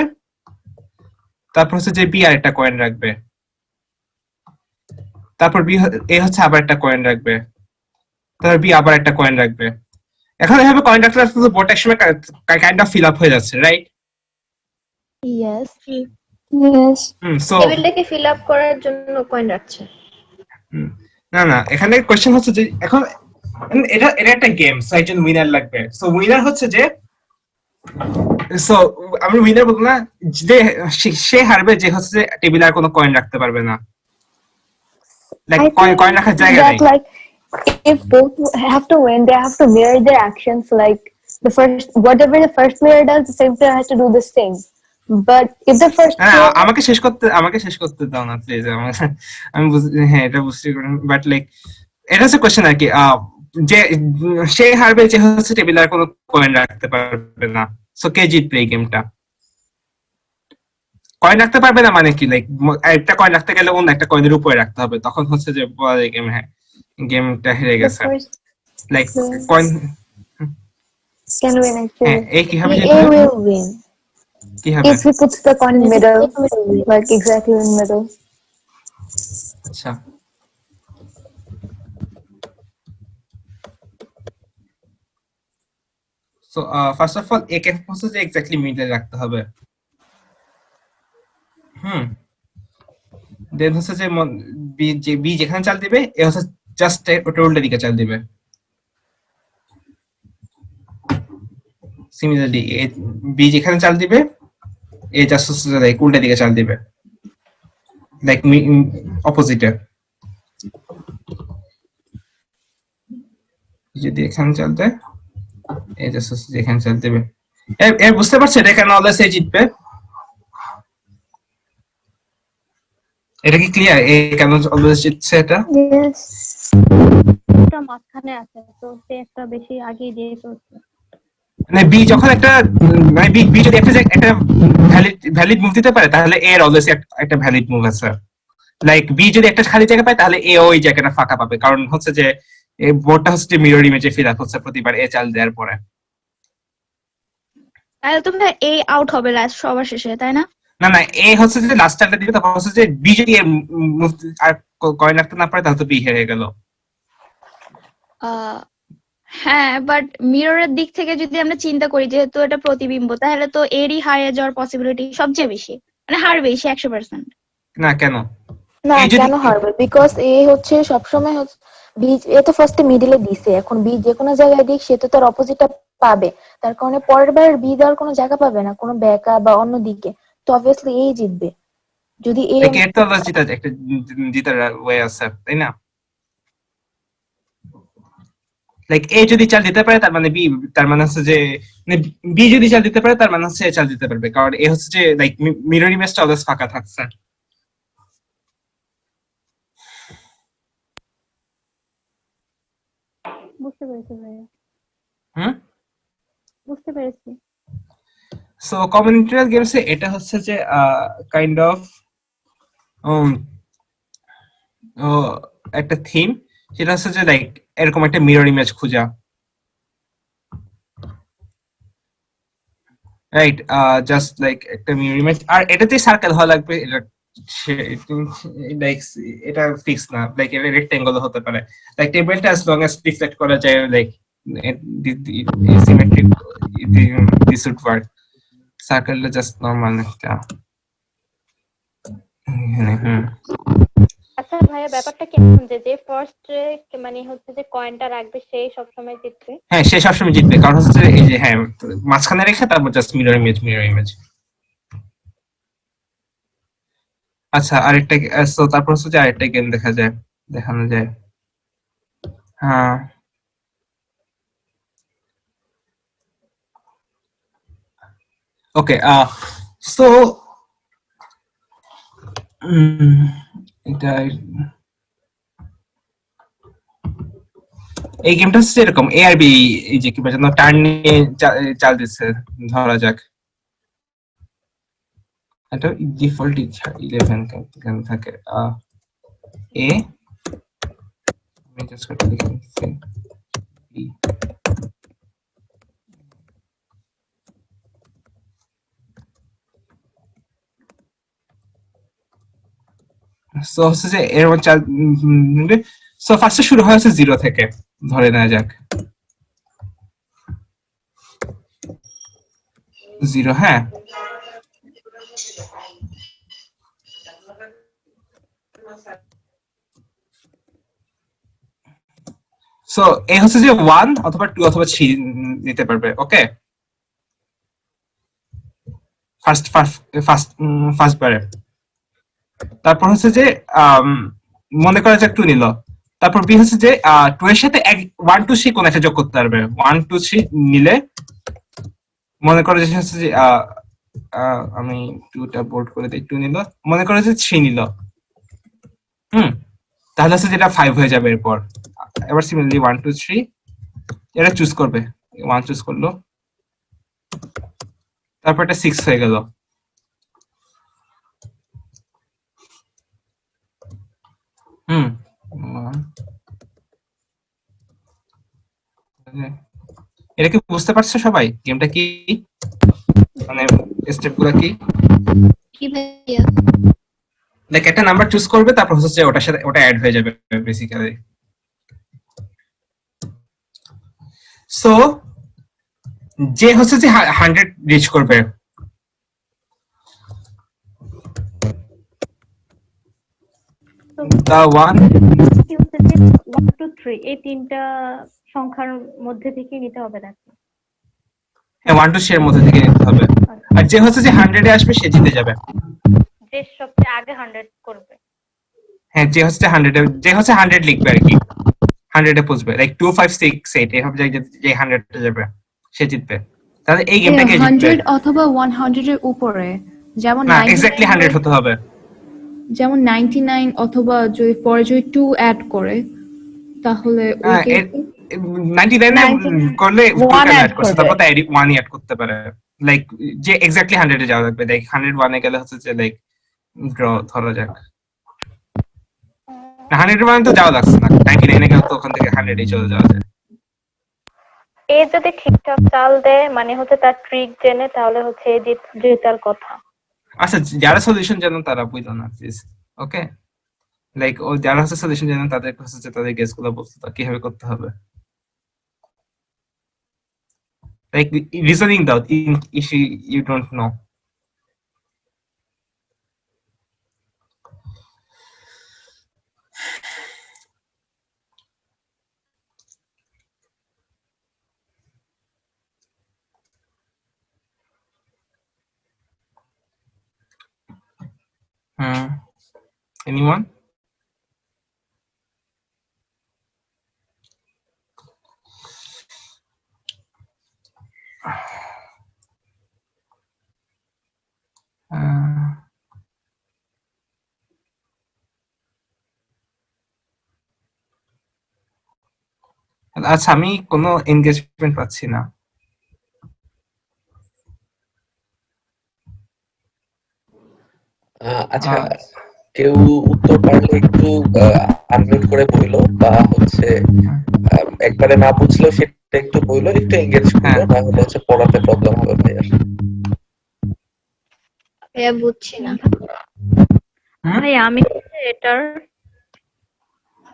তারপর হচ্ছে যে বি আর একটা কয়েন রাখবে, তারপর বি এ হচ্ছে আবার একটা কয়েন রাখবে, তারপর বি আবার একটা কয়েন রাখবে। এখন এভাবে কয়েন রাখতে রাখতে বোর্ড একসময় কাইন্ড অফ ফিল আপ হয়ে যাচ্ছে, রাইট? Yes. yes, সো টেবিলটাকে ফিল আপ করার জন্য কয়েন রাখছে। না এখানে কোশ্চেন হচ্ছে যে এখন এটা একটা গেম, সো একজন উইনার লাগবে। সো উইনার হচ্ছে যে, সো আমি উইনার বলবো না, যে সে হারবে যে হচ্ছে যে টেবিলে আর কোনো কয়েন রাখতে পারবে না, লাইক I think কয়েন রাখার জায়গা that নেই। like if both have to win, they have to mirror their actions. Like whatever the first player does, the second player has to do the same. But if the first player, আমাকে শেষ করতে দাও না please, আমি হ্যাঁ এটা বুঝতে পারি, বাট লাইক এটা হচ্ছে কোশ্চেন আর কি, যে সে হারবে যে হচ্ছে টেবিলে আর কোনো কয়েন রাখতে পারবে না। সো কে জিতবে এই গেমটা? কয়েন রাখতে পারবে না মানে কি, লাইক একটা কয়েন রাখতে গেলে অন্য একটা কয়েনের উপরে রাখতে হবে, তখন হচ্ছে যে বলা যায় গেম, হ্যাঁ গেমটা হেরে the গেছে। first like coin can win হ্যাঁ actually. এই কিভাবে A জিতবে? will win. কিভাবে? If he puts the coin in middle, like exactly in middle. আচ্ছা সো ফার্স্ট অফ অল এ কে হচ্ছে যে এক্স্যাক্টলি মিডলে রাখতে হবে। দেন হচ্ছে যে বি যেখানে চাল দিবে এ হচ্ছে জাস্ট ওটা উল্টো দিকে চাল দিবে। সিমিলারলি বি যেখানে চাল দিবে এ জাস্ট হচ্ছে লাইক উল্টো দিকে চাল দিবে, লাইক অপোজিটে। যদি এখানে চাল দেয় এই জাস্ট হচ্ছে যেখানে চাল দিবে। এর বুঝতে পারছো এটা কেন অলওয়েজ এ জিতবে? এটা কি ক্লিয়ার এ কেন অলওয়েজ জিতছে? এটা Yes. এটা মাঝখানে আছে, তো সে একটা বেশি আগে দিয়ে চলছে। মানে বি যখন একটা মানে বি যদি একটা ভ্যালিড মুভ দিতে পারে তাহলে এর অলওয়েজ একটা ভ্যালিড মুভ আছে। লাইক বি যদি একটা খালি জায়গা পায় তাহলে এ ওই জায়গাটা ফাঁকা পাবে, কারণ হচ্ছে যে এই বোর্ডটা হচ্ছে যে মিরর ইমেজে ফিল আপ হচ্ছে প্রতিবার এ চাল দেওয়ার পরে। তাহলে তো এ আউট হবে লাস্ট সবার শেষে, তাই না? না না, এ হচ্ছে যে লাস্ট চালটা দিবে, তারপর হচ্ছে যে বি যদি মুভ আর কয়েন রাখতে না পারে তাহলে তো বি হেরে গেল। হ্যাঁ, বাট মিররের দিক থেকে যদি আমরা চিন্তা করি যেহেতু এটা প্রতিবিম্ব, তাহলে তো এরই হারিয়ে যাওয়ার পসিবিলিটি সবচেয়ে বেশি, মানে হারবে সে 100%। না কেন? না এই যদি- কেন হারবে? বিকজ এ হচ্ছে সবসময় বি, এ তো ফার্স্টে মিডিলে দিছে, এখন বি যে কোনো জায়গায় দিক সে তো তার অপোজিটটা পাবে, তার কারণে পরের বার বি দেওয়ার কোনো জায়গা পাবে না কোনো ব্যাকা বা অন্য দিকে, তো অবভিয়াসলি এই জিতবে। যদি এ like এর তো আবার একটা জিতার ওয়ে আছে, তাই না? লাইক এ যদি চাল দিতে পারে তার মানে বি, তার মানে হচ্ছে যে বি যদি চাল দিতে পারে তার মানে হচ্ছে এ চাল দিতে পারবে, কারণ এ হচ্ছে যে লাইক মিরর ইমেজটা অলওয়েজ ফাঁকা থাকছে। বুঝতে পেরেছি ভাইয়া, হুম। বুঝতে পেরেছি। সো কমিউনিটিয়াল গেমসে এটা হচ্ছে যে কাইন্ড অফ একটা থিম, সেটা হচ্ছে যে লাইক এরকম একটা মিরর ইমেজ খোঁজা, রাইট? জাস্ট লাইক একটা মিরর ইমেজ, আর এটাতে সার্কেল হওয়া লাগবে, লাইক এটা ফিক্স না, লাইক এটা রেক্টেঙ্গল হতে পারে, লাইক টেবিলটা as long as রিফ্লেক্ট করা যায়, like symmetric this would work. সার্কেলটা জাস্ট নরমাল একটা। হুম। আচ্ছা ভাইয়া, ব্যাপারটা কেমন যে যে ফার্স্ট মানে হচ্ছে যে কয়েনটা রাখবে সেই সবসময় জিতবে? হ্যাঁ, সে সবসময় জিতবে, কারণ হচ্ছে এই যে হ্যাঁ মাঝখানে রেখে তারপর জাস্ট মিরর ইমেজ। আচ্ছা আরেকটা, so তারপর হচ্ছে যে আরেকটা গেম দেখানো যায়। হ্যাঁ, ওকে। সো এটা এই গেমটা হচ্ছে এরকম, এ আর বি এই যে কিংবা যেন টার্ন নিয়ে চাল দিচ্ছে ধরা যাক। এটা ডিফল্ট 11 কেন থাকে। এ আমি জাস্ট করে লিখছি বি। সো হচ্ছে যে এর চাল সো ফার্স্টে শুরু হয় হচ্ছে 0 থেকে, ধরে নেওয়া যাক 0। হ্যাঁ, সো এ হচ্ছে যে 1 অথবা 2 অথবা 3 নিতে পারবে। ওকে, ফার্স্ট বারে। তারপর হচ্ছে যে মনে করা যাক 2 নিল, তারপর বি হচ্ছে যে 2 এর সাথে 1 2 3 কোন একটা যোগ করতে পারবে। 1 2 3 নিলে মনে করে যে হচ্ছে যে আমি 2টা বোল্ড করে দিই, 2 নিল, মনে করে যে 3 নিল, তাহলে হচ্ছে যেটা 5 হয়ে যাবে। এরপর এবার সিমিলারলি 1 2 3 এটা চুজ করবে, 1 চুজ করলো, তারপর এটা 6 হয়ে গেল। এটা কি বুঝতে পারছো সবাই গেমটা কি, মানে স্টেপগুলো কি? কি ভাইয়া? লাইক একটা নাম্বার চুজ করবে, তারপর হচ্ছে ওটার সাথে ওটা অ্যাড হয়ে যাবে বেসিক্যালি। সো যে হচ্ছে যে 100 রিচ করবে, দা ওয়ান কি হচ্ছে যে 1 2 3 এই তিনটা সংখ্যার মধ্যে থেকে নিতে হবে নাকি? হ্যাঁ 1 2 3 এর মধ্যে থেকে নিতে হবে, আর যে হচ্ছে যে 100 এ আসবে সে জিতে যাবে। যে সবচেয়ে আগে 100 করবে। হ্যাঁ, যে হচ্ছে 100 লিখবে আর কি, 100 এ পৌঁছবে, লাইক 2 5 6 8 এভাবে যে 100 এ যাবে সে জিতবে। তাহলে এই গেমটাকে জিতবে 100 অথবা 100 এর উপরে, যেমন না, 99 এক্স্যাক্টলি 100 হতে হবে। যেমন 99 অথবা যদি পরে যদি 2 অ্যাড করে তাহলে ওই হ্যাঁ, কেসে 99 করলে 1 অ্যাড add করছে, করবে। তারপর তাই 1 অ্যাড করতে পারে, লাইক যে এক্স্যাক্টলি 100 এ যাওয়া লাগবে, লাইক 101 এ গেলে হচ্ছে যে লাইক ড্র ধরা যাক 101 তো যাওয়া লাগছে না, 99 এ গেলে তো ওখান থেকে 100 এ চলে যাওয়া যায়। এ যদি ঠিকঠাক চাল দেয় মানে হচ্ছে তার ট্রিক জেনে, তাহলে হচ্ছে জেতার কথা। আচ্ছা, যারা সলিউশন জানেন তারা বুঝলো না প্লিজ, ওকে, লাইক ও যারা হচ্ছে সলিউশন জানেন তাদের হচ্ছে যে তাদের গেস গুলো বলতে তো কিভাবে করতে হবে, লাইক রিজনিং দাও if you don't know. Anyone? আচ্ছা, আমি কোনো এনগেজমেন্ট পাচ্ছি না। আচ্ছা, কেউ উত্তর পারলে একটু আনমিউট করে বইলো, বা হচ্ছে একবারে না বুঝলো সেটা একটু বইলো, একটু এঙ্গেজ করলো, না হলে হচ্ছে পড়াতে প্রবলেম হবে ভাইয়া। ভাইয়া বুঝছি না হুম? ভাইয়া, আমি এটার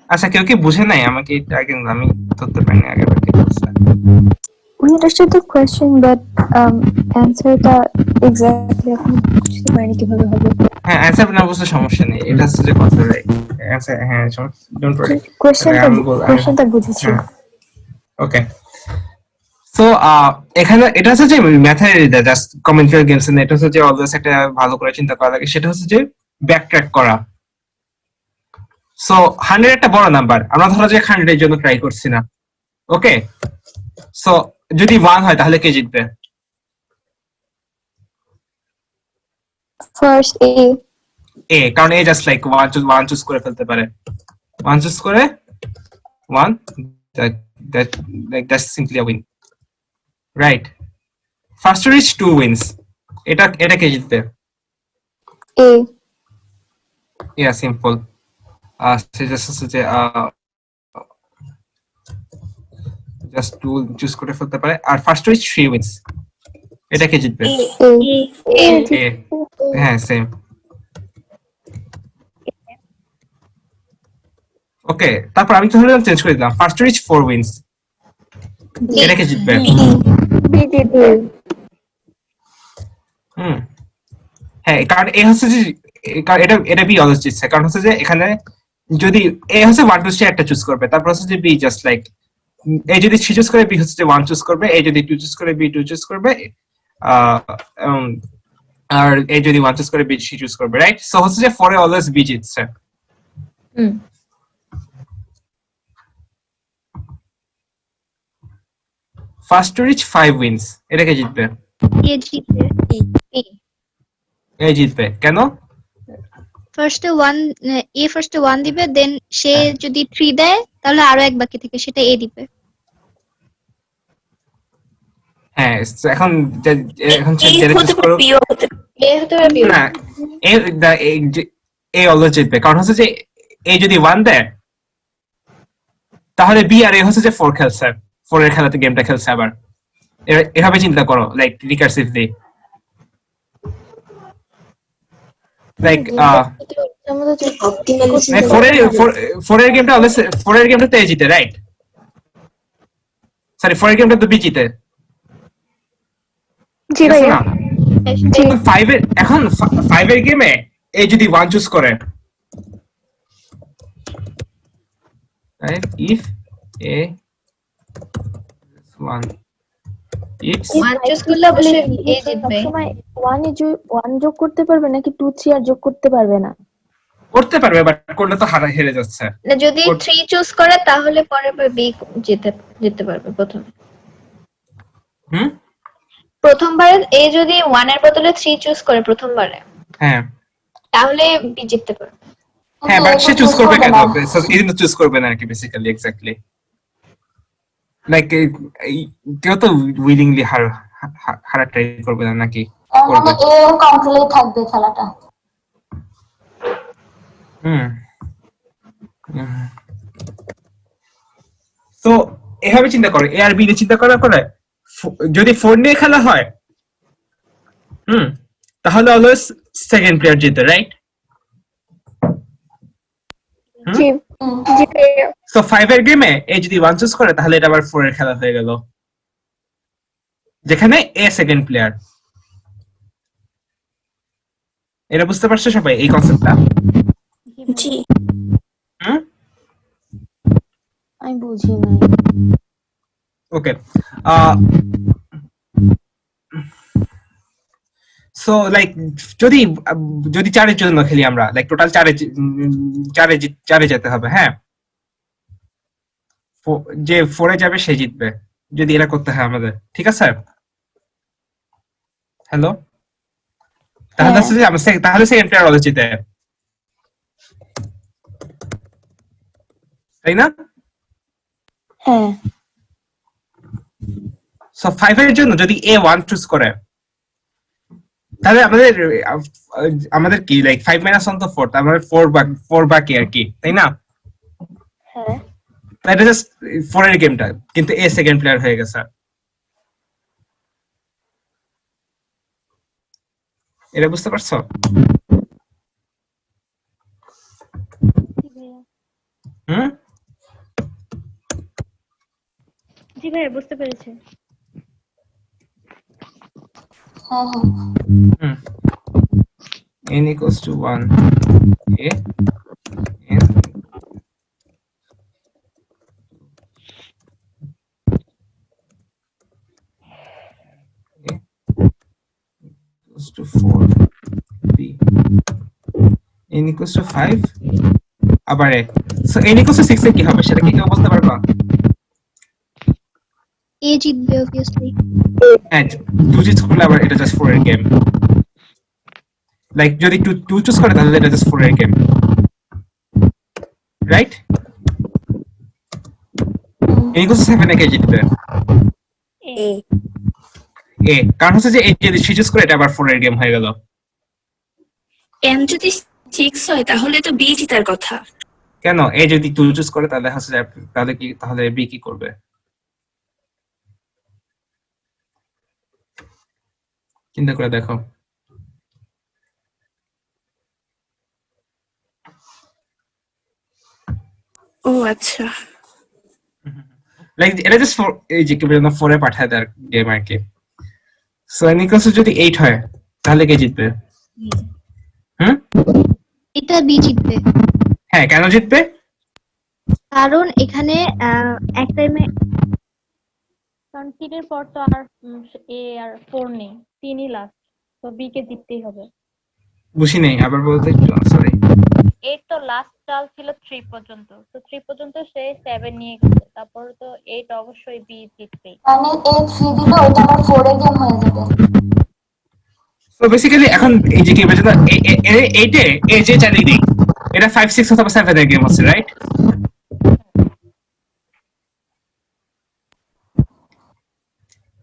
আচ্ছা, কেউ কি বুঝে নাই আমাকে এটা আগে, আমি ধরতে পারিনি আগে কি বলছে। We understood the question, but answer টা exactly এখন বুঝতে পারিনি কিভাবে হবে। হ্যাঁ, অ্যানসার না বুঝতে সমস্যা নেই, এটা হচ্ছে যে কথা, রাইট অ্যানসার, হ্যাঁ ডোন্ট ওয়ারি, কোয়েশ্চেনটা বুঝেছি। ওকে। সো এখানে এটা হচ্ছে যে ম্যাথের জাস্ট কমেন্টারি গেমস না, এটা হচ্ছে যে অলওয়েজ একটা ভালো করে চিন্তা করা লাগে, সেটা হচ্ছে যে ব্যাক ট্র্যাক করা। সো 100 একটা বড় নাম্বার, আমরা ধরো যে 100 এর জন্য ট্রাই করছি না, ওকে। সো যদি 1 হয় তাহলে কে জিতবে? First A. এ, কারণ এ জাস্ট লাইক 1 চুজ করে ফেলতে পারে, 1 চুজ করে 1, that's simply a win, right? First to reach 2 wins, এটা কে জিতবে? A. Yeah, simple. Just 2 choose করে ফেলতে পারে, আর ফার্স্ট টু রিচ 3 উইন্স, এটা কে জিতবে? A. এ, হ্যাঁ সেম। ওকে, তারপর আমি তাহলে চেঞ্জ করে দিলাম, ফার্স্ট টু রিচ 4 উইন্স, এটা কে জিতবে? হ্যাঁ, কারণ এ হচ্ছে যে এটা বি অলওয়েজ জিতছে, কারণ হচ্ছে যে এখানে যদি এ হচ্ছে 1 2 3 একটা চুজ করবে, তারপর হচ্ছে যে বি জাস্ট লাইক এ যদি 3 চুজ করে বি হচ্ছে যে 1 চুজ করবে, এ যদি 2 চুজ করে বি 2 চুজ করবে, আর এ যদি 1 চুজ করে বি 3 চুজ করবে, রাইট? সো হচ্ছে যে 4 এ অলওয়েজ বি জিতছে। ফার্স্ট টু রিচ 5 উইন্স, এটা কে জিতবে? এ জিতবে। এ জিতবে কেন? ফার্স্টে 1 দিবে, দেন সে যদি 3 দেয় তাহলে আরো এক বাকি থেকে সেটা এ দিবে। হ্যাঁ, এখন সে যেটা চুজ করো, এ হতে পারে বিও। না, এ অলওয়েজ জিতবে, কারণ হচ্ছে যে এ যদি 1 দেয় তাহলে বি আর এ হচ্ছে যে 4 খেলছে, 4 এর খেলাতে গেমটা খেলছে আবার, এভাবে চিন্তা করো, লাইক রিকার্সিভলি, লাইক 4 এর গেমটা অলওয়েজ 4 এর গেমটা তো এ জিতে, রাইট? সরি, 4 এর গেমটা তো বি জিতে। জি ভাইয়া। 5 এর, এখন 5 এর গেমে এ যদি 1 চুজ করে, right, if A 1 it's 1 choose করলে অবশ্যই এ জিতবে। সবসময় 1 যোগ করতে পারবে নাকি 2 3 আর যোগ করতে পারবে না? করতে পারবে, বাট করলে তো হেরে যাচ্ছে। না, যদি 3 চুজ করে তাহলে পরে বি জিততে পারবে প্রথমে। প্রথমবারে এ যদি 1 এর বদলে 3 চুজ করে প্রথমবারে, হ্যাঁ তাহলে বি জিততে পারবে। হ্যাঁ, বাট সে চুজ করবে কেন? এই জন্য চুজ করবে না আর কি, বেসিক্যালি, এক্স্যাক্টলি। লাইক কেউ তো উইলিংলি হারা ট্রাই করবে না নাকি মানে এ কন্ট্রোলেই থাকবে খেলাটা। হুম তো এভাবে চিন্তা করো, এ আর বি নিয়ে চিন্তা করার পরে যদি 4 নিয়ে খেলা হয় তাহলে অলওয়েজ সেকেন্ড প্লেয়ার জিতে, রাইট? জি জি ভাইয়া। সো 5 এর গেমে এ যদি 1 চুজ করে তাহলে এটা আবার 4 এর খেলা হয়ে গেল, যেখানে এ সেকেন্ড প্লেয়ার। এটা বুঝতে পারছো সবাই এই কনসেপ্টটা? জি হুম আমি বুঝি নাই। ওকে সো লাইক যদি যদি 4 এর জন্য খেলি আমরা, লাইক টোটাল 4 এ যেতে হবে, হ্যাঁ? যে 4 এ যাবে সে জিতবে যদি এটা করতে হয় আমাদের, ঠিক আছে? হ্যালো, তাহলে হচ্ছে যে আমরা তাহলে সেকেন্ড প্লেয়ার অলওয়েজ জিতে, তাই না? হ্যাঁ সো 5 এর জন্য যদি এ 1 চুজ করে তাহলে আমাদের কি লাইক 5 - 1 তো 4, তার মানে 4 বাকি আর কি, তাই না? হ্যাঁ এটা জাস্ট 4 এর গেমটা, কিন্তু এ সেকেন্ড প্লেয়ার হয়ে গেছে। এটা বুঝতে পারছো? হুম জি ভাইয়া বুঝতে পেরেছি। হ্যাঁ হ্যাঁ হুম n equals to 1 a n equals to 4 b n equals to 5 আবার a। So n equals to 6 এ কি হবে সেটা কি কেউ বলতে পারবা? এ জিতবে অবভিয়াসলি। হ্যাঁ, 2 চুজ করলে আবার এটা জাস্ট 4 এর গেম। লাইক যদি 2 চুজ করে তাহলে এটা জাস্ট 4 এর game, right? n equals to 7 এ কে জিতবে? এ এ, কারণ হচ্ছে যে এই যদি 3 চুজ করে এটা আবার 4 এর গেম হয়ে গেল। এম যদি 6 হয় তাহলে তো বি জেতার কথা। কেন? এ যদি 2 চুজ করে তাহলে হচ্ছে যে তাহলে বি কি করবে? চিন্তা করে দেখো। ও আচ্ছা, লাইক এটা জাস্ট এই যে কি বলে না 4 এ পাঠায় দেয় গেম আর কি। সো n equals to যদি 8 হয় তাহলে কে জিতবে? হুম এটা বি জিতবে, হ্যাঁ, কেন জিতবে? কারণ এখানে এক টাইমে কারণ 3 এর পর তো আর এ আর 4 নেই, 3ই লাস্ট, তো বি কে জিততেই হবে। বুঝি নাই, আবার বলতে একটু সরি। 8 তো লাস্ট চাল ছিল 3 পর্যন্ত, তো 3 পর্যন্ত সে 7 নিয়ে গেছে, তারপর তো 8 অবশ্যই বি জিতবেই। মানে এ 3 দিলে ওইটা আমার 4 এর গেম হয়ে যাবে। তো বেসিক্যালি এখন এই যে কি বলে না 8 এ এ যে চালিয়ে দিই এটা 5 6 অথবা 7 এর গেম হচ্ছে, রাইট?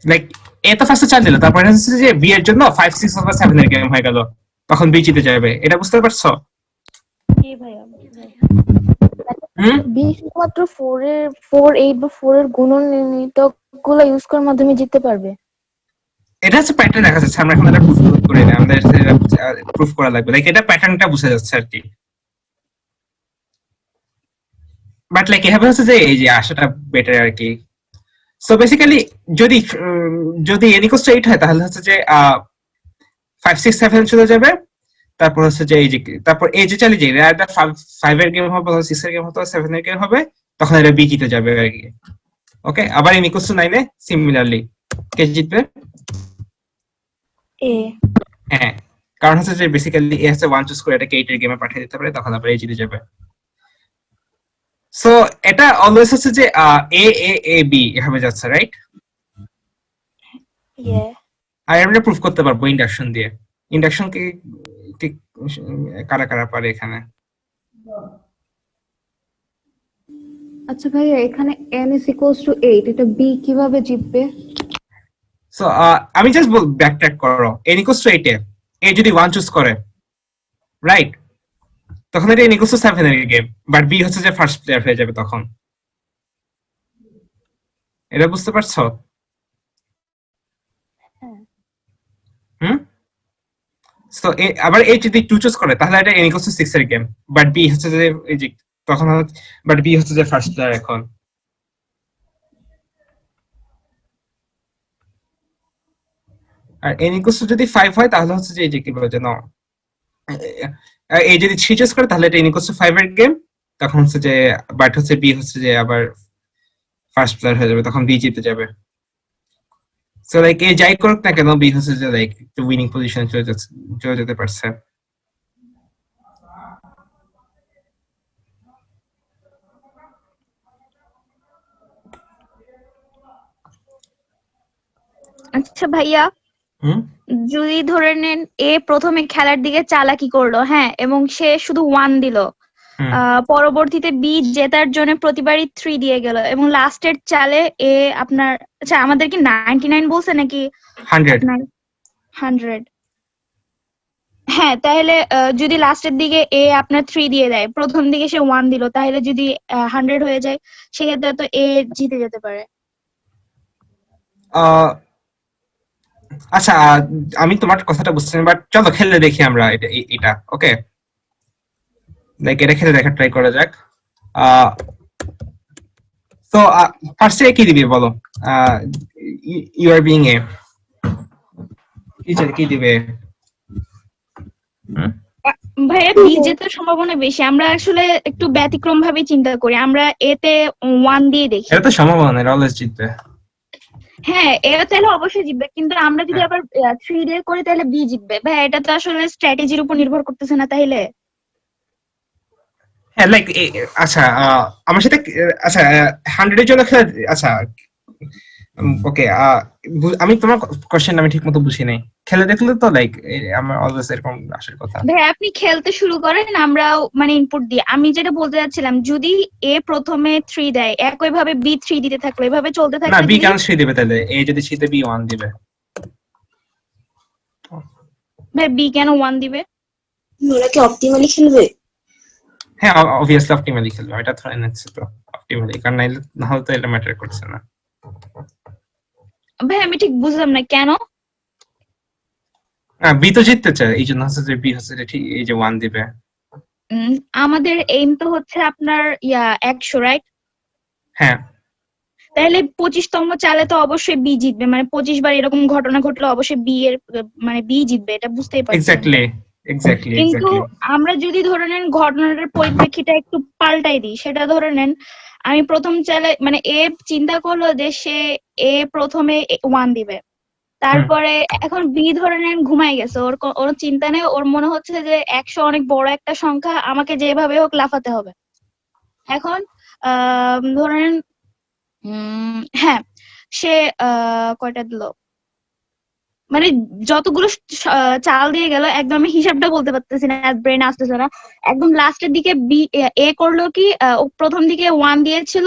লাইক এ তো ফার্স্টে চাল দিল, তারপরে হচ্ছে যে বি এর জন্য 5 6 অথবা 7 এর গেম হয়ে গেল, তখন বি জিতে যাবে। এটা বুঝতে পারছো? জি ভাইয়া। হুম বি শুধুমাত্র 4 8 বা 4 এর গুণনীতক গুলো ইউজ করার মাধ্যমে জিততে পারবে। এটা হচ্ছে প্যাটার্ন দেখা যাচ্ছে, আমরা এখন এটা প্রুফ করে না, আমাদের প্রুফ করা লাগবে, লাইক এটা প্যাটার্নটা বোঝা যাচ্ছে আর কি। বাট লাইক এভাবে হচ্ছে যে এই যে আশাটা বেটার আর কি। সো বেসিক্যালি যদি n equals to 8 হয় তাহলে হচ্ছে যে 5 6 7 চলে যাবে, তারপর হচ্ছে যে এই যে তারপর এই যে চালিয়ে যাই এটা 5 এর গেম হবে, 6 এর গেম হবে, 7 এর গেম হবে, তখন এটা বি জিতে যাবে আর কি। ওকে, আবার n equals to 9 এ সিমিলারলি কে জিতবে? এ হ্যাঁ, কারণ হচ্ছে যে বেসিক্যালি এ হচ্ছে 1 চুজ করে এটাকে 8 এর গেমে পাঠিয়ে দিতে পারে, তখন আবার এ জিতে যাবে। সো এটা অলওয়েজ হচ্ছে যে এ এ এ বি এভাবে যাচ্ছে, রাইট? ইয়ে আর আমরা প্রুফ করতে পারবো ইন্ডাকশন দিয়ে। ইন্ডাকশন কি কারা কারা পারে এখানে? আচ্ছা ভাইয়া এখানে n is equals to 8 এটা b কিভাবে জিতবে? সো আমি জাস্ট ব্যাক ট্র্যাক করো n equals to 8 A a যদি 1 চুজ করে, রাইট, তখন এটা n equals to 7 এর গেম, বাট b হচ্ছে যে ফার্স্ট প্লেয়ার হয়ে যাবে তখন। এটা বুঝতে পারছো? হুম, সো আবার a যদি 2 চুজ করে তাহলে এটা n equals to 6 এর গেম, বাট b হচ্ছে যে এই যে তখন, বাট b হচ্ছে যে ফার্স্ট প্লেয়ার এখন। আর n equals to যদি 5 হয় তাহলে হচ্ছে যে এই যে কি বলে যেন এই যদি 3 চুজ করে তাহলে এটা n equals to 5 এর গেম, তখন হচ্ছে যে বাট হচ্ছে b হচ্ছে যে আবার ফার্স্ট প্লেয়ার হয়ে যাবে, তখন b জিতে যাবে। সো লাইক এ যাই করুক না কেন b হচ্ছে যে লাইক একটু উইনিং পজিশনে চলে যেতে পারছে। আচ্ছা ভাইয়া, হুম, যদি ধরে নেন এ প্রথমে খেলার দিকে চালাকি করলো, হ্যাঁ, এবং সে শুধু 1 দিল, হুম, পরবর্তীতে বি জেতার জন্য প্রতিবারই 3 দিয়ে গেল, এবং লাস্টের চালে এ আপনার, আচ্ছা আমাদের কি 99 বলছে নাকি 100। আপনার 100? হ্যাঁ, তাহলে যদি লাস্টের দিকে এ আপনার 3 দিয়ে দেয়, প্রথম দিকে সে 1 দিল, তাহলে যদি 100 হয়ে যায়, সেক্ষেত্রে তো এ জিতে যেতে পারে। আচ্ছা, আমি তোমার কথাটা বুঝতে বাট চলো খেলে দেখি আমরা এটা ওকে, লাইক এটা খেলে দেখা ট্রাই করা যাক। তো ফার্স্টে কি দিবি বলো? ইউ আর বিং এ কি দিবে? ভাইয়া বি জেতার সম্ভাবনা বেশি, আমরা আসলে একটু ব্যতিক্রম ভাবে চিন্তা করি, আমরা এতে 1 দিয়ে দেখি। এটা তো সম্ভাবনা, এটা অলওয়েজ জিতবে। হ্যাঁ, এরা তাহলে অবশ্যই জিতবে, কিন্তু আমরা যদি আবার 3 দিয়ে করি তাহলে বি জিতবে। ভাই এটা তো আসলে স্ট্র্যাটেজির উপর নির্ভর করতেছে না তাইলে? হ্যাঁ, লাইক আচ্ছা, আমার সাথে আচ্ছা 100 এর জন্য খেলা, আচ্ছা ওকে, আমি তোমার কোশ্চেন আমি ঠিক মতো বুঝি নাই। খেলে দেখলে তো লাইক আমার অলওয়েজ এরকম আসার কথা। ভাই আপনি খেলতে শুরু করেন, আমরাও মানে ইনপুট দিই। আমি যেটা বলতে যাচ্ছিলাম, যদি এ প্রথমে 3 দেয়, একই ভাবে বি 3 দিতে থাকলো, এভাবে চলতে না, থাকলে বি কেন 3 দিবে তাহলে? এ যদি 3 দেয় বি 1 দিবে। ভাই বি কেন 1 দিবে? ওরা কি অপটিমালি খেলবে? হ্যাঁ, অবভিয়াসলি অপটিমালি খেলবে, এটা ধরে নিচ্ছি তো অপটিমালি, কারণ না হলে তো এটা ম্যাটার করছে না। ভাই আমি ঠিক বুঝলাম না কেন। বি তো জিততে চায়, এই জন্য হচ্ছে যে বি হচ্ছে যে ঠিক এই যে 1 দিবে। আমাদের এইম তো হচ্ছে আপনার 100, রাইট? হ্যাঁ, তাহলে 25তম চালে তো অবশ্যই বি জিতবে, মানে 25 বার এরকম ঘটনা ঘটলে অবশ্যই বি এর মানে বি জিতবে, এটা বুঝতেই পারছেন। এক্স্যাক্টলি। কিন্তু আমরা যদি ধরে নেন ঘটনাটার পরিপ্রেক্ষিতে একটু পাল্টাই দিই, সেটা ধরে নেন আমি প্রথম চালে মানে এ চিন্তা করলো যে সে এ প্রথমে 1 দিবে, তারপরে এখন বি ধরে নেন ঘুমাই গেছে, ওর চিন্তা নেই, ওর মনে হচ্ছে যে 100 অনেক বড় একটা সংখ্যা, আমাকে যেভাবে হোক লাফাতে হবে। এখন ধরে নেন হ্যাঁ, সে কয়টা দিল, মানে যতগুলো চাল দিয়ে গেল, একদম আমি হিসাবটা বলতে পারতেছি না, ব্রেন আসতেছে না। একদম লাস্টের দিকে বি এ করলো কি, ও প্রথম দিকে 1 দিয়েছিল,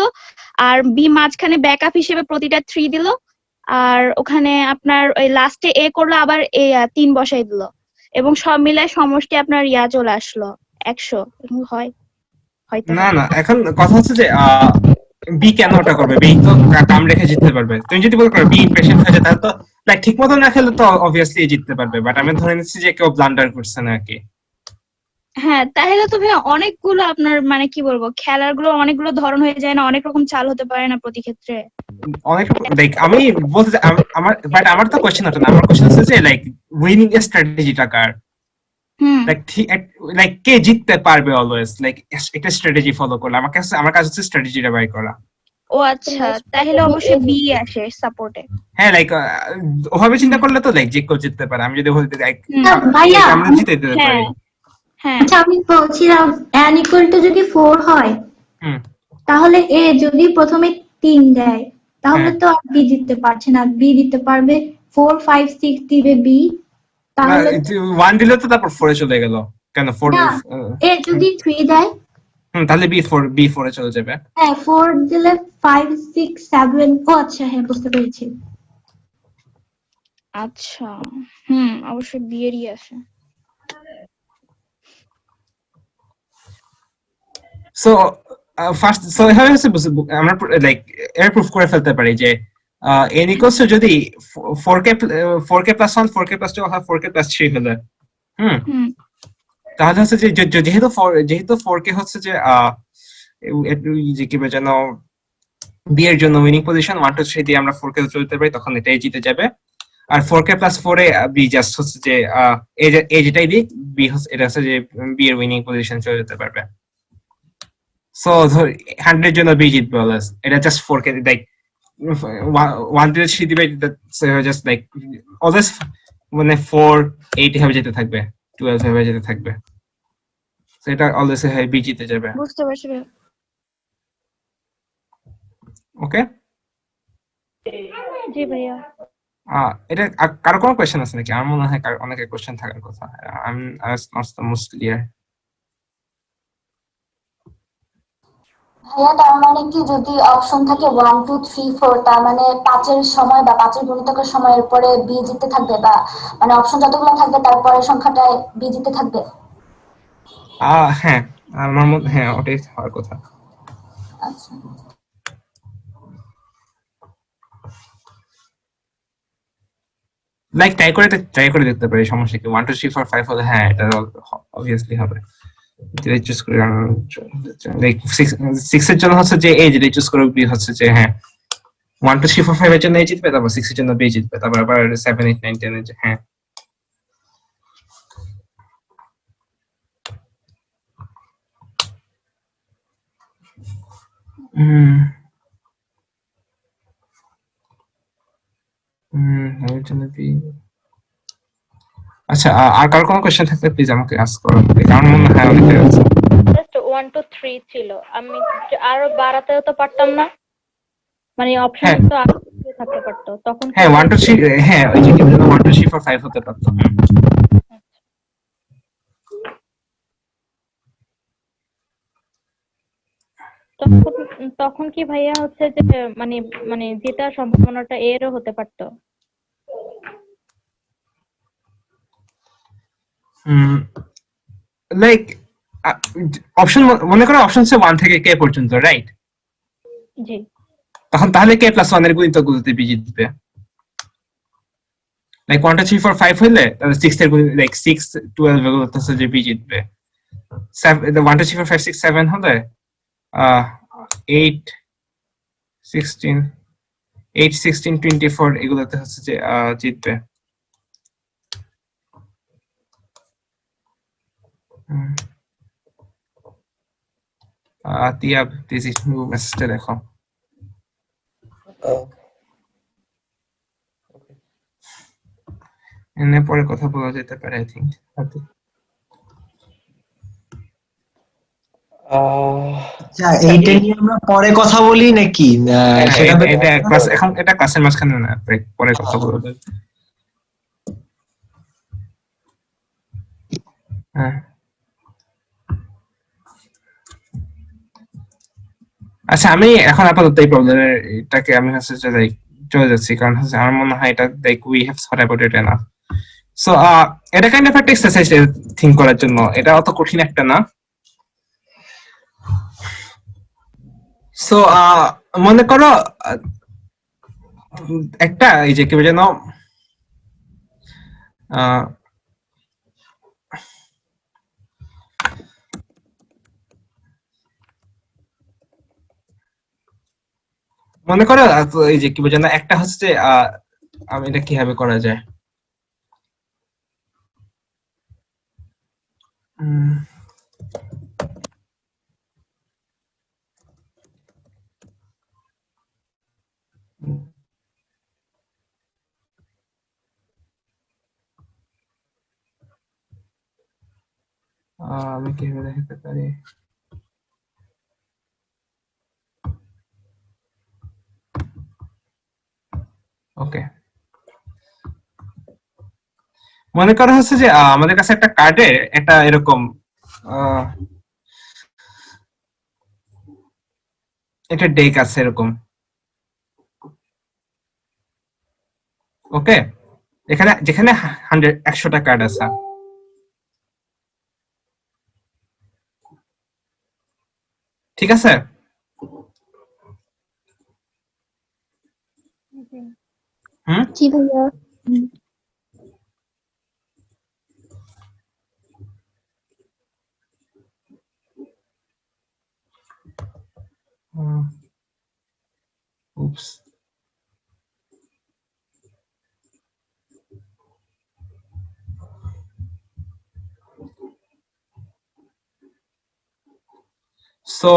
আর বি মাঝখানে ব্যাকআপ হিসেবে প্রতিটা 3 দিল, আর ওখানে আপনার ওই লাস্টে এ করলো আবার 3 বসাই দিল, এবং সব মিলায় সমষ্টি আপনার চলে আসলো 100। হয় হয়তো না, এখন কথা হচ্ছে যে বি কেন ওটা করবে? বি তো কাম রেখে জিততে পারবে। তুমি যদি বল করো বি ইমপ্রেশন হয়ে যায়, তাহলে তো লাইক ঠিক মতো না খেলে তো অবভিয়াসলি জিততে পারবে, বাট আমি ধরে নিচ্ছি যে কেউ ব্লান্ডার করছে না আর কি। হ্যাঁ, তাহলে তো ভাই অনেকগুলো আপনার মানে কি বলবো, খেলার গুলো অনেকগুলো ধরন হয়ে যায় না, অনেক রকম চাল হতে পারে না প্রতি ক্ষেত্রে? অনেক লাইক আমি বলতে আমার তো কোশ্চেন ওটা না, আমার কোশ্চেন হচ্ছে যে লাইক উইনিং স্ট্র্যাটেজিটা কার, লাইক কে জিততে পারবে অলওয়েজ, লাইক একটা স্ট্র্যাটেজি ফলো করলে। আমার কাছে হচ্ছে স্ট্র্যাটেজিটা বাই করা। ও আচ্ছা, তাহলে অবশ্যই বি আসে সাপোর্টে। হ্যাঁ, লাইক ওভাবে চিন্তা করলে তো লাইক যে কেউ জিততে পারে। আমি যদি বলতে লাইক ভাইয়া আমরা জিতে দিতে পারি। হ্যাঁ, আচ্ছা আমি বলছিলাম n equal to যদি 4 হয়, তাহলে এ যদি প্রথমে 3 দেয়, তাহলে তো আর বি জিততে পারছে না, বি দিতে পারবে 4 5 6 দিবে বি, তাহলে 1 দিলে তো তারপর 4 এ চলে গেল কেন? 4 না, এ যদি 3 দেয় তাহলে বি4 এ চলে যাবে। হ্যাঁ 4 দিলে 5 6 7 ও আচ্ছা হ্যাঁ বুঝতে পেরেছি। আচ্ছা অবশ্যই বিয়েরই আসে। সো ফার্স্ট সো এভাবে হচ্ছে আমরা লাইক এর প্রুফ করে ফেলতে পারি যে n ইকুয়ালস টু যদি 4k প্লাস 1 4k প্লাস 2 অথবা 4k প্লাস 3 হলে হুম তাহলে হচ্ছে যে যেহেতু 4k হচ্ছে যে যে কি যেন বি এর জন্য উইনিং পজিশন 1 2 3 দিয়ে আমরা 4k চলতে পারি, তখন এটাই জিতে যাবে। আর 4k plus 4 A B just হচ্ছে যে এই যেটাই দিক বি হচ্ছে এটা হচ্ছে যে বি এর উইনিং পজিশন চলে যেতে পারবে। সো 100 এর জন্য বি জিতবে অলওয়েজ, এটা জাস্ট 4k লাইক 1 2 3 দিবে, জাস্ট লাইক অলওয়েজ মানে 4 8 এভাবে যেতে থাকবে, 12 এভাবে যেতে থাকবে। সো এটা অলওয়েজ বি জিতে যাবে। বুঝতে পারছি ভাইয়া। ওকে জি ভাইয়া। এটা কারো কোনো কোয়েশ্চেন আছে নাকি? আমার মনে হয় অনেকের কোয়েশ্চেন থাকার কথা। I not the most clear. ভাইয়া তার মানে কি যদি অপশন থাকে 1 2 3 4 তার মানে 5 এর সময় বা 5 এর গুণিতকের সময়ের পরে বি জিততে থাকবে, বা মানে অপশন যতগুলো থাকবে তারপরে সংখ্যাটায় বি জিততে থাকবে? হ্যাঁ আমার মতে হ্যাঁ ওটাই হওয়ার কথা। আচ্ছা লাইক ট্রাই করে দেখতে পারি, সমস্যা কি? 1 2 3 4 5 হলে হ্যাঁ এটা অবভিয়াসলি হবে। যেটা চুজ করে লাইক 6 এর জন্য হচ্ছে যে এই যেটা চুজ করে বি হচ্ছে যে হ্যাঁ 1 2 3 4 5 এর জন্য এ জিতবে, তারপর 6 এর জন্য বি জিতবে, তারপর আবার 7 8 9 10 এর হ্যাঁ। এর জন্য বি। আচ্ছা আর কার কোনো কোশ্চেন থাকলে প্লিজ আমাকে আস্ক করো, কারণ মনে হয় অনেকের আছে। জাস্ট 1 2 3 ছিল, আমি আরো বাড়াতেও তো পারতাম না, মানে অপশন তো আরো থাকতে পারতো তখন। হ্যাঁ 1 2 3 হ্যাঁ ওই যে কি বলতো 1 2 3 4 5 হতে পারতো। তখন কি ভাইয়া হচ্ছে যে মানে মানে জেতার সম্ভাবনাটা এরও হতে পারতো? লাইক অপশন মনে করো অপশন হচ্ছে 1 থেকে কে পর্যন্ত, রাইট? জি। তখন তাহলে কে প্লাস 1 এর গুণিতকগুলোতে বি জিতবে। লাইক 1 2 3 4 5 হইলে তাহলে 6 এর গুণিতক লাইক 6 12 এগুলোতে হচ্ছে যে বি জিতবে। 1 2 3 4 5 6 7 হলে 8 16 8 16 24 এগুলোতে হচ্ছে যে জিতবে। তিয়াব প্লিজ একটু মেসেজটা দেখো। এনে পরে কথা বলা যেতে পারে আই থিংক। আচ্ছা এইটা নিয়ে আমরা পরে কথা বলি নাকি? সেটা এটা ক্লাস এখন এটা ক্লাসের মাঝখানে না, পরে কথা বলবো। হ্যাঁ আচ্ছা আমি এখন আপাতত এই প্রবলেমের এটাকে আমি হচ্ছে যে লাইক চলে যাচ্ছি, কারণ হচ্ছে আমার মনে হয় এটা like we have thought about it enough. So এটা কাইন্ড অফ একটা এক্সারসাইজ থিংক করার জন্য, এটা অত কঠিন একটা না। সো মনে করো একটা এই যে কি যেন মনে করো এই যে কি যেন একটা হচ্ছে আমি এটা কিভাবে করা যায়। আমি কিভাবে দেখাতে পারি? ওকে মনে করা হচ্ছে যে আমাদের কাছে একটা কার্ডে একটা এরকম একটা ডেক আছে এরকম, ওকে? এখানে যেখানে 100টা কার্ড আছে, ঠিক আছে? হুম, জি ভাইয়া। উপস, সো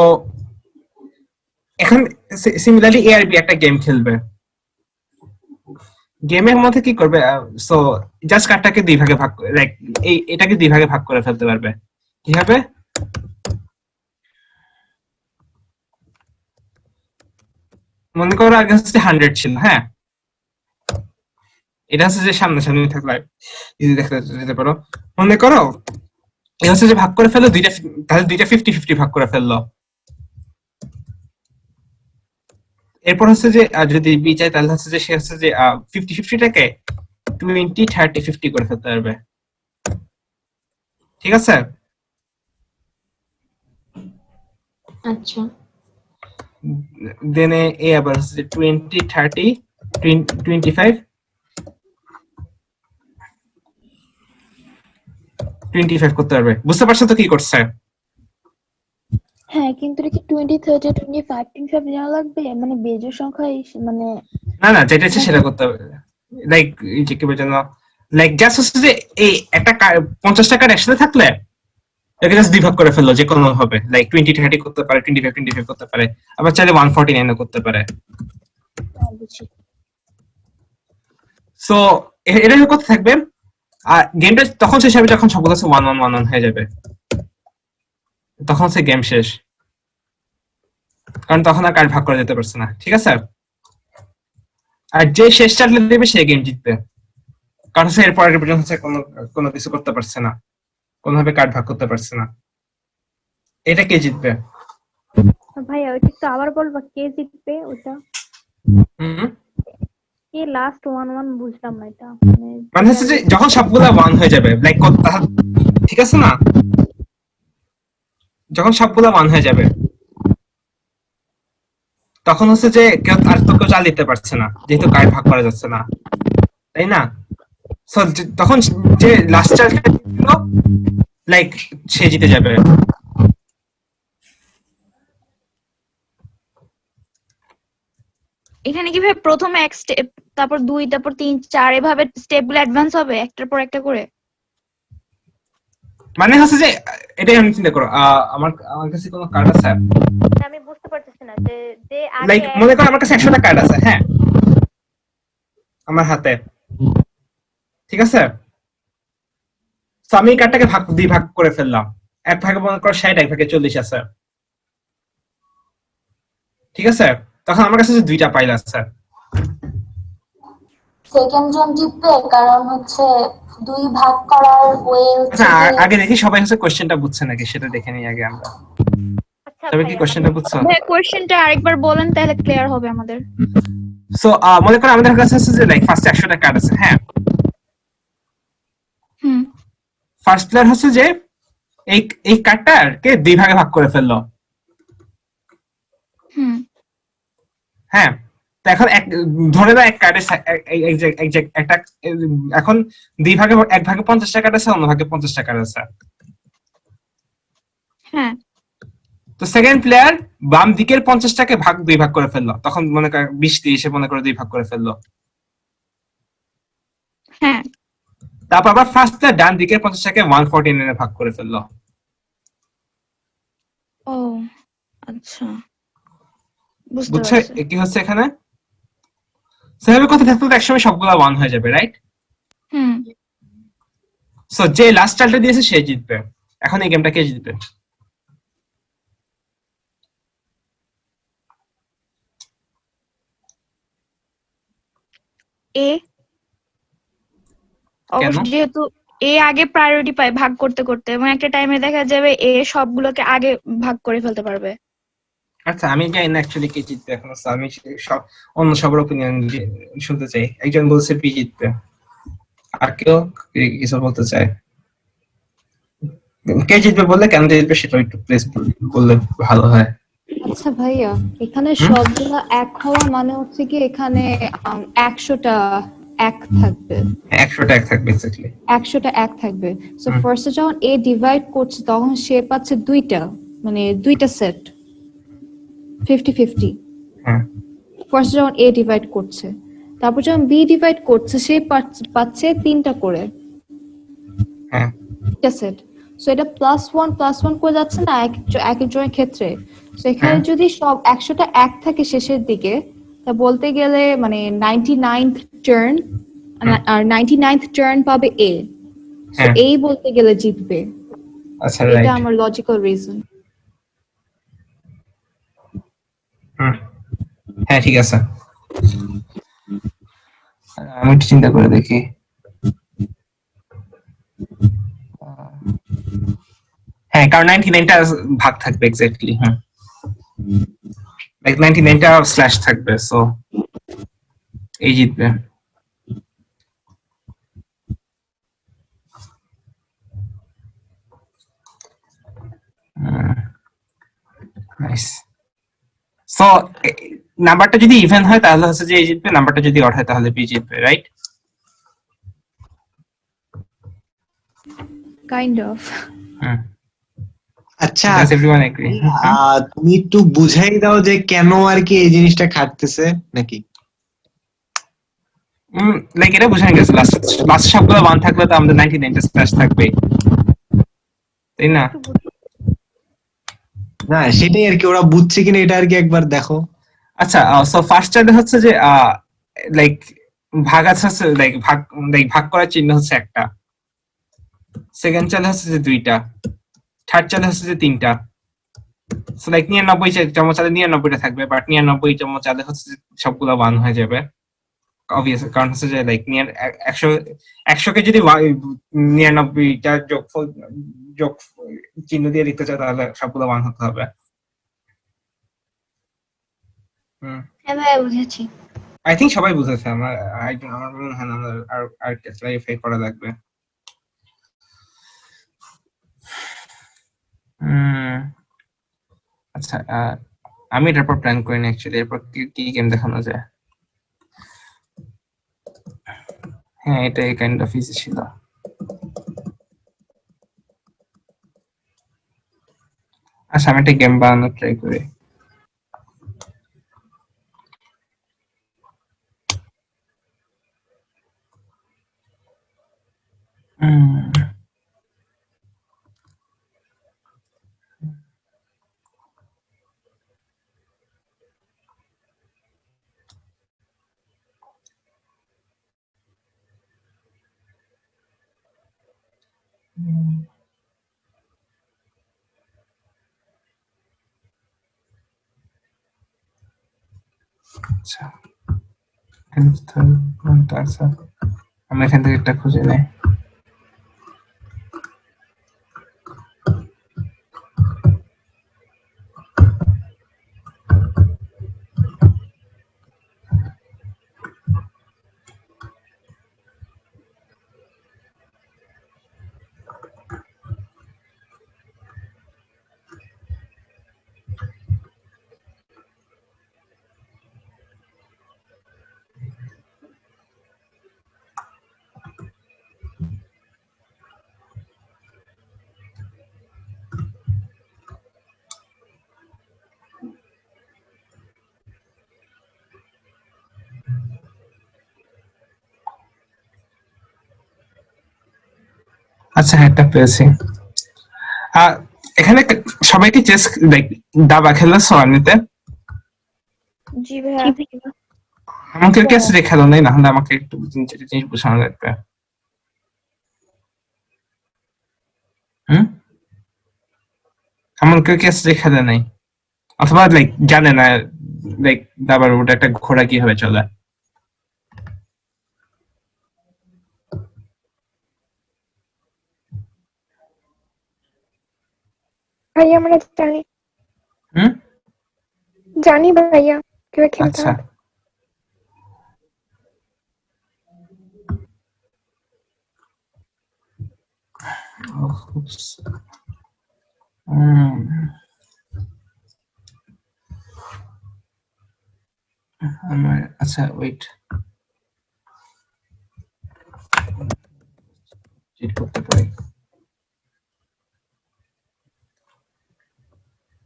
এখন সিমিলারলি এ আর বি একটা গেম খেলবে। গেমের মধ্যে কি করবে? সো জাস্ট কার্ডটাকে দুই ভাগে ভাগ লাইক এটাকে দুই ভাগে ভাগ করে ফেলতে পারবে। কিভাবে? মনে করো আগে হচ্ছে 100 ছিল, হ্যাঁ, এটা হচ্ছে যে সামনাসামনি থাকলে ইজি দেখতে যেতে পারো। মনে করো এটা হচ্ছে যে ভাগ করে ফেললো দুইটা, তাহলে দুইটা 50-50 ভাগ করে ফেললো। এরপর হচ্ছে যে যদি বি চাই তাহলে হচ্ছে যে সে হচ্ছে যে 50-50টাকে 20-30-50 করে ফেলতে পারবে, ঠিক আছে? আচ্ছা, দেন এ আবার হচ্ছে যে 20-30-25 25 করতে পারবে। বুঝতে পারছো তো কি করছে? হ্যাঁ, কিন্তু এটা কি 20, 30, 25, 25 নেওয়া লাগবে? মানে বেজোড় সংখ্যা মানে না না, যেটা ইচ্ছে সেটা করতে হবে। লাইক এই যে কি বলে জানো, লাইক জাস্ট হচ্ছে যে এই একটা 50টা কার্ড একসাথে থাকলে এটাকে জাস্ট দুই ভাগ করে ফেললো যে কোনো হবে, লাইক 20-30 করতে পারে, 25-25 করতে পারে, আবার চাইলে 149 করতে পারে। বুঝছি। সো এটা করতে থাকবে, আর গেমটা তখন শেষ হবে যখন সবগুলো 1-1-1-1 হয়ে যাবে, তখন হচ্ছে গেম শেষ, কারণ তখন আর কার্ড ভাগ করা যেতে পারছে না, ঠিক আছে? আর যে শেষ চার্টলে দেবে সে গেম জিতবে, কারণ হচ্ছে এরপর পর্যন্ত হচ্ছে কোনো কিছু করতে পারছে না, কোনোভাবে কার্ড ভাগ করতে পারছে না। এটা কে জিতবে? ভাইয়া ওইটা তো আবার বলবা, কে জিতবে ওটা? কে লাস্ট 1-1 বুঝলাম না এটা। মানে হচ্ছে যে যখন সবগুলা 1 হয়ে যাবে, লাইক ঠিক আছে না, যখন সবগুলা 1 হয়ে যাবে তখন হচ্ছে যে কেউ আর তো কেউ চাল দিতে পারছে না, যেহেতু কার্ড ভাগ করা যাচ্ছে না, তাই না? সো তখন যে লাস্ট চাল দিল লাইক সে জিতে যাবে। এখানে কি ভাই প্রথমে এক স্টেপ, তারপর 2, তারপর 3, 4 এভাবে স্টেপগুলো অ্যাডভান্স হবে একটার পর একটা করে? মানে হচ্ছে যে এটাই আমি চিন্তা করো, আমার কাছে কোনো কার্ড আছে, আমি বুঝতে পারতেছি না যে যে লাইক আগে মনে করো আমার কাছে 100টা কার্ড আছে, হ্যাঁ, আমার হাতে, ঠিক আছে? তো আমি এই কার্ডটাকে দুই ভাগ করে ফেললাম, এক ভাগে মনে করো 60, এক ভাগে 40 আছে, ঠিক আছে? তখন আমার কাছে যে দুইটা পাইল আছে। সেকেন্ড জন জিতবে, কারণ হচ্ছে দুই ভাগ করার ওয়ে হচ্ছে আচ্ছা, যে আগে দেখি সবাই হচ্ছে কোশ্চেনটা বুঝছে নাকি সেটা দেখে নিই আগে আমরা। আচ্ছা তবে কি ভাইয়া, কোশ্চেনটা বুঝছো? ভাই কোশ্চেনটা আরেকবার বলেন তাহলে ক্লিয়ার হবে আমাদের। সো মনে করো আমাদের কাছে হচ্ছে যে লাইক ফার্স্ট 100টা কার্ড আছে, হ্যাঁ, হুম ফার্স্ট প্লেয়ার হচ্ছে যে এই কার্ডটাকে দুই ভাগে ভাগ করে ফেললো, হুম হ্যাঁ। তো এখন ধরে নাও এক কার্ডে একটা, এখন দুই ভাগে, এক ভাগে 50টা কার্ড আছে, অন্য ভাগে 50টা কার্ড আছে। হ্যাঁ তো সেকেন্ড প্লেয়ার বাম দিকের 50টাকে দুই ভাগ করে ফেললো, তখন মনে করো 20-30 মনে করে দুই ভাগ করে ফেললো। হ্যাঁ তারপর আবার ফার্স্ট প্লেয়ার ডান দিকের 50টাকে 149 ভাগ করে ফেললো। ও আচ্ছা, বুঝতে বুঝছো পারছি। কি হচ্ছে এখানে? সেভাবে কথা থাকতে একসময় সবগুলা 1 হয়ে যাবে, রাইট? হুম সো যে লাস্ট চালটা দিয়েছে সে জিতবে। এখন এই গেমটা কে জিতবে? এ অবশ্য যেহেতু এ আগে প্রায়োরিটি পায় ভাগ করতে করতে, এবং একটা টাইমে দেখা যাবে এ সবগুলোকে আগে ভাগ করে ফেলতে পারবে। আচ্ছা আমি জানি না অ্যাকচুয়ালি কে জিতবে এখন, so আমি সব অন্য সবার ওপিনিয়ন শুনতে চাই। একজন বলছে পি জিতবে, আর কেউ কিছু বলতে চায়? কে জিতবে বললে কেন জিতবে সেটা একটু প্লিজ বললে ভালো হয়। আচ্ছা ভাইয়া, এখানে হুম? সবগুলো এক হওয়া মানে হচ্ছে কি এখানে 100টা এক থাকবে, 100টা এক থাকবে এক্স্যাক্টলি। 100টা এক থাকবে। সো ফার্স্টে যখন এ ডিভাইড করছে তখন সে পাচ্ছে দুইটা, মানে দুইটা সেট 50-50। হ্যাঁ ফার্স্ট যখন এ ডিভাইড করছে, তারপর যখন বি ডিভাইড করছে সে পাচ্ছে তিনটা করে হ্যাঁ সেট। সো এটা +1 করে যাচ্ছে না এক একজনের ক্ষেত্রে। সো এখানে হ্যাঁ যদি সব 100টা এক থাকে শেষের দিকে, তা বলতে গেলে মানে 99th টার্ন, আর 99th টার্ন পাবে এ। সো হ্যাঁ এই বলতে গেলে জিতবে, আচ্ছা এটা রাইট। আমার লজিক্যাল রিজন। হ্যাঁ ঠিক আছে, আমি একটু চিন্তা করে দেখি। হ্যাঁ কারণ 99টা ভাগ থাকবে এক্স্যাক্টলি। হ্যাঁ লাইক 99টা স্ল্যাশ থাকবে, সো এই জিতবে। নাইস। সো নাম্বারটা যদি ইভেন হয় তাহলে হচ্ছে যে এই জিতবে, নাম্বারটা যদি অড হয় তাহলে বি জিতবে, রাইট? Kind of. আচ্ছা Does everyone agree? তুমি একটু বুঝাই দাও যে কেন আর কি এই জিনিসটা খাটতেছে নাকি? লাইক এটা বোঝানো গেছে, লাস্ট সবগুলো 1 থাকলে তো আমাদের 99টা স্ল্যাশ থাকবে, তাই না? না সেটাই আর কি, ওরা বুঝছে কিনা এটা আর কি একবার দেখো। আচ্ছা সো ফার্স্ট চাইল্ড হচ্ছে যে লাইক ভাগ আছে, ভাগ করার চিহ্ন হচ্ছে একটা, সেকেন্ড চাইল্ড হচ্ছে যে দুইটা, থার্ড চাইল্ড হচ্ছে যে তিনটা। সো লাইক 99 চাইলে 99টা থাকবে, বাট 99 চাইলে হচ্ছে যে সবগুলো 1 হয়ে যাবে অবভিয়াস, কারণ হচ্ছে যে লাইক 100কে যদি 99টা যোগ চিহ্ন দিয়ে লিখতে চাই তাহলে সবগুলো 1 হতে হবে। হ্যাঁ ভাইয়া বুঝেছি। আই থিংক সবাই বুঝেছে। আমার মনে হয় না আর ক্লারিফাই করা লাগবে। আচ্ছা আমি এটার পর প্ল্যান করিনি অ্যাকচুয়ালি, এরপর কি গেম দেখানো যায়। হ্যাঁ এটা কাইন্ড অফ ইজি ছিল। আচ্ছা আমি একটা গেম বানানোর ট্রাই করি। আচ্ছা আমি এখান থেকে একটা খুঁজে নেই। আচ্ছা একটা পেয়েছি। এখানে সবাইকে চেস লাইক দাবা খেলেছো এমনিতে? জি ভাইয়া। আমাকে কেসে খেলো নাই, না হলে আমাকে একটু জিনিস বোঝানো লাগবে। এমন কেউ কেসে খেলে নাই অথবা লাইক জানে না লাইক দাবার ওটা একটা ঘোড়া কিভাবে চলে। ভাই আমরা জানি। জানি ভাইয়া কিভাবে খেলতে আচ্ছা হবে। আচ্ছা ওয়েট চেক করতে পারি।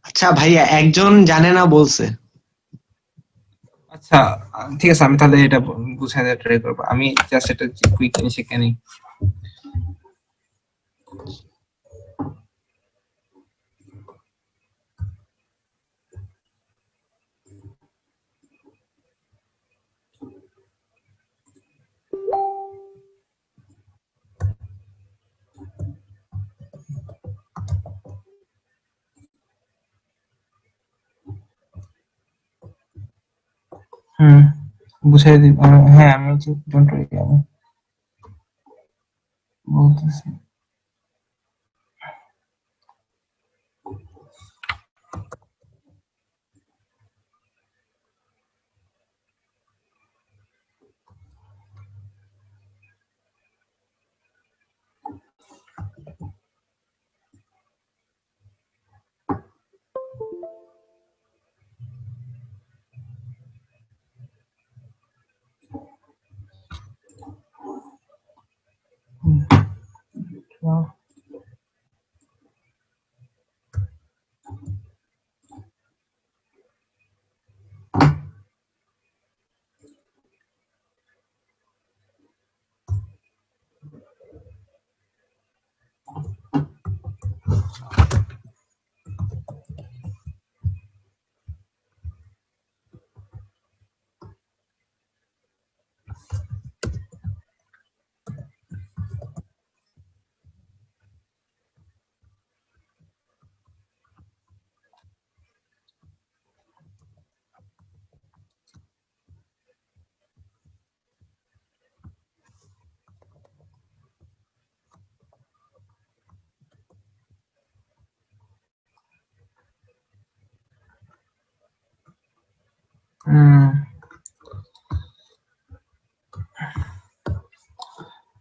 আচ্ছা ভাইয়া একজন জানে না বলছে। আচ্ছা ঠিক আছে, আমি তাহলে এটা বুঝাই দেওয়ার ট্রাই করবো। আমি জাস্ট এটা কুইক শিখে নিই। বুঝাই দিই। হ্যাঁ আমি ডোন্ট ওয়ারি, আমি বলতেছি।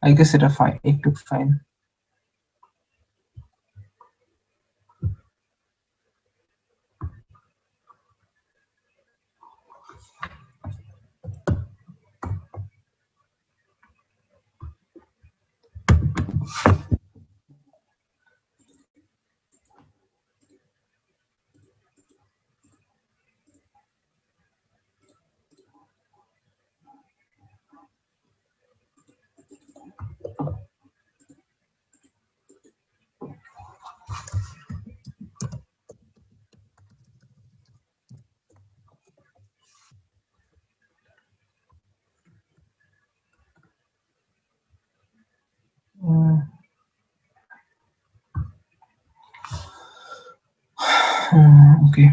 I guess এটা ফাইন, একটু ফাইন। ওকে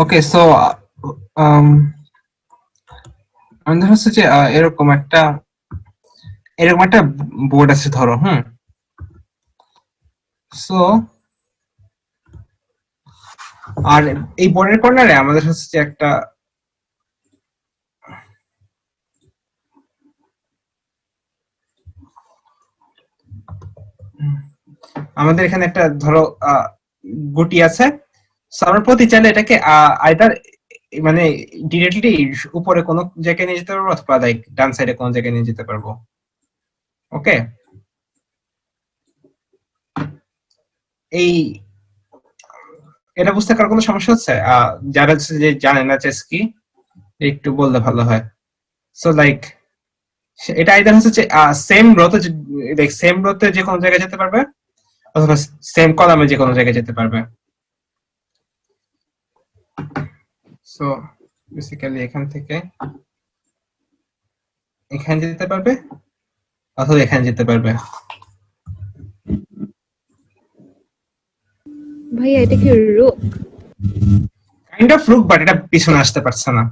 ওকে সো আমাদের হচ্ছে যে এরকম একটা বোর্ড আছে ধরো। সো আর এই বোর্ডের কর্নারে আমাদের হচ্ছে যে একটা আমাদের এখানে একটা ধরো গুটি আছে। সো আমরা প্রতি চাইলে এটাকে আইদার মানে ডিরেক্টলি উপরে কোনো জায়গায় নিয়ে যেতে পারবো অথবা লাইক ডান সাইডে কোনো জায়গায় নিয়ে যেতে পারবো। ওকে এই এটা বুঝতে কার কোনো সমস্যা হচ্ছে? যারা হচ্ছে যে জানে না চেস কি একটু বললে ভালো হয়। সো লাইক এটা আইদার হচ্ছে যে সেম রোতে সেম রোতে যে কোনো জায়গায় যেতে পারবে অথবা সেম কলামে যে কোনো জায়গায় যেতে পারবে। সো বেসিক্যালি এখান থেকে এখানে যেতে পারবে অথবা এখানে যেতে পারবে। ভাইয়া এটা কি রুক? কাইন্ড অফ রুক, বাট এটা পিছনে আসতে পারছে না।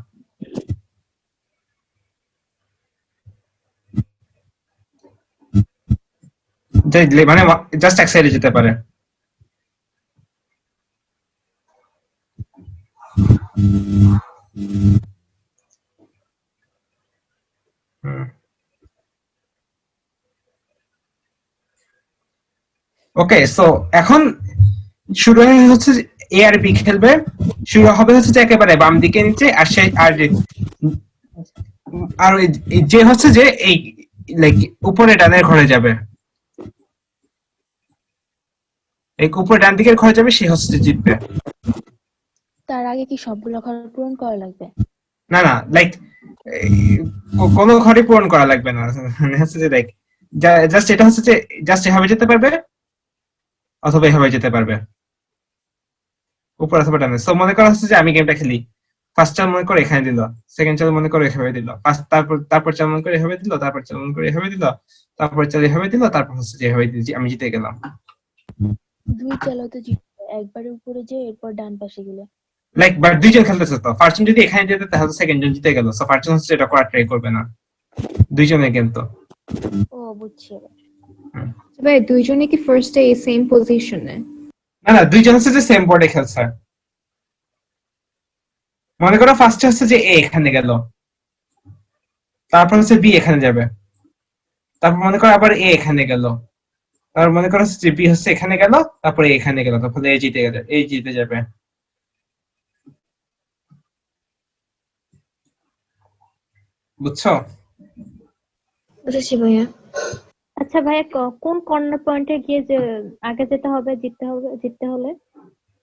মানে জাস্ট এক সাইডে যেতে পারে। ওকে, সো এখন শুরু হচ্ছে এ আর বি খেলবে। শুরু হবে হচ্ছে যে একেবারে বাম দিকে নিচে, আর সে আর যে হচ্ছে যে এই লাইক উপরে ডানের ঘরে যাবে, এই উপরে ডান দিকের ঘরে যাবে, সে হচ্ছে যে জিতবে। তার আগে কি সবগুলো ঘর পূরণ করা লাগবে? না না, লাইক কোনো ঘরে পূরণ করা লাগবে না, মানে হচ্ছে যে লাইক জাস্ট এটা হচ্ছে যে জাস্ট এভাবে যেতে পারবে অথবা এভাবে যেতে পারবে, উপর অথবা ডানে। সো মনে করা হচ্ছে যে আমি গেমটা খেলি, ফার্স্ট চাল মনে করে এখানে দিল, সেকেন্ড চাল মনে করে এভাবে দিল, তারপর চাল মনে করে এভাবে দিল, তারপর চাল মনে করে এভাবে দিল, তারপর চাল এভাবে দিল, তারপর হচ্ছে যে এভাবে দিল, আমি জিতে গেলাম। দুই চালও তো জিতবে, একবারে উপরে যে এরপর ডান পাশে গেলে। লাইক বাট দুইজন খেলতেছে, তো ফার্স্ট জন যদি এখানে যেতে তাহলে সেকেন্ড জন জিতে গেল। সো ফার্স্ট জন হচ্ছে এটা করা ট্রাই করবে না, দুইজনের গেম তো। ও বুঝছি এবার। ভাই দুইজনে কি ফার্স্টে এই সেম পজিশনে? না না, দুইজন হচ্ছে যে সেম বোর্ডে খেলছে। মনে করো ফার্স্টে হচ্ছে যে এ এখানে গেল, তারপর হচ্ছে বি এখানে যাবে, তারপর মনে করো আবার এ এখানে গেল, তারপর মনে করো হচ্ছে যে বি হচ্ছে এখানে গেল, তারপরে এ এখানে গেল, তারপরে এ জিতে গেল, এই জিতে যাবে। বুঝছো? বুঝেছি ভাইয়া। আচ্ছা ভাইয়া, কোন কর্নার পয়েন্টে গিয়ে যে আগে যেতে হবে, জিততে হলে?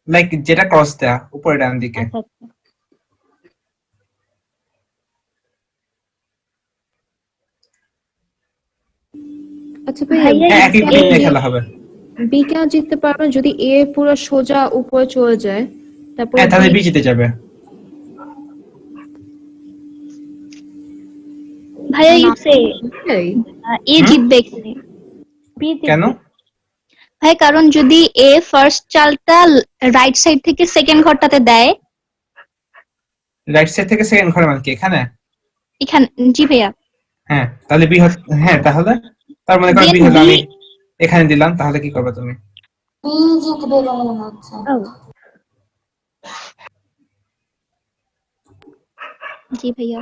লাইক যেটা ক্রস দেয়া উপরে ডান দিকে। আচ্ছা আচ্ছা। আচ্ছা ভাইয়া ভাইয়া একই টিমে খেলা হবে। বি কেন জিততে পারবে না? যদি এ পুরো সোজা উপরে চলে যায় তারপর হ্যাঁ, তাহলে বি জিতে যাবে। ভাইয়া ইউ সে এ জিতবে এখানে। বি জিতবে। কেন? ভাই কারণ যদি এ ফার্স্ট চালটা রাইট সাইড থেকে সেকেন্ড ঘরটাতে দেয়, রাইট সাইড থেকে সেকেন্ড ঘরে মানে কি এখানে? এখানে জি ভাইয়া। হ্যাঁ, তাহলে বি হ্যাঁ, তাহলে তার মনে করো বি হলো, আমি এখানে দিলাম, তাহলে কি করবে তুমি? বি জিতবে বলে মনে হচ্ছে। জি ভাইয়া।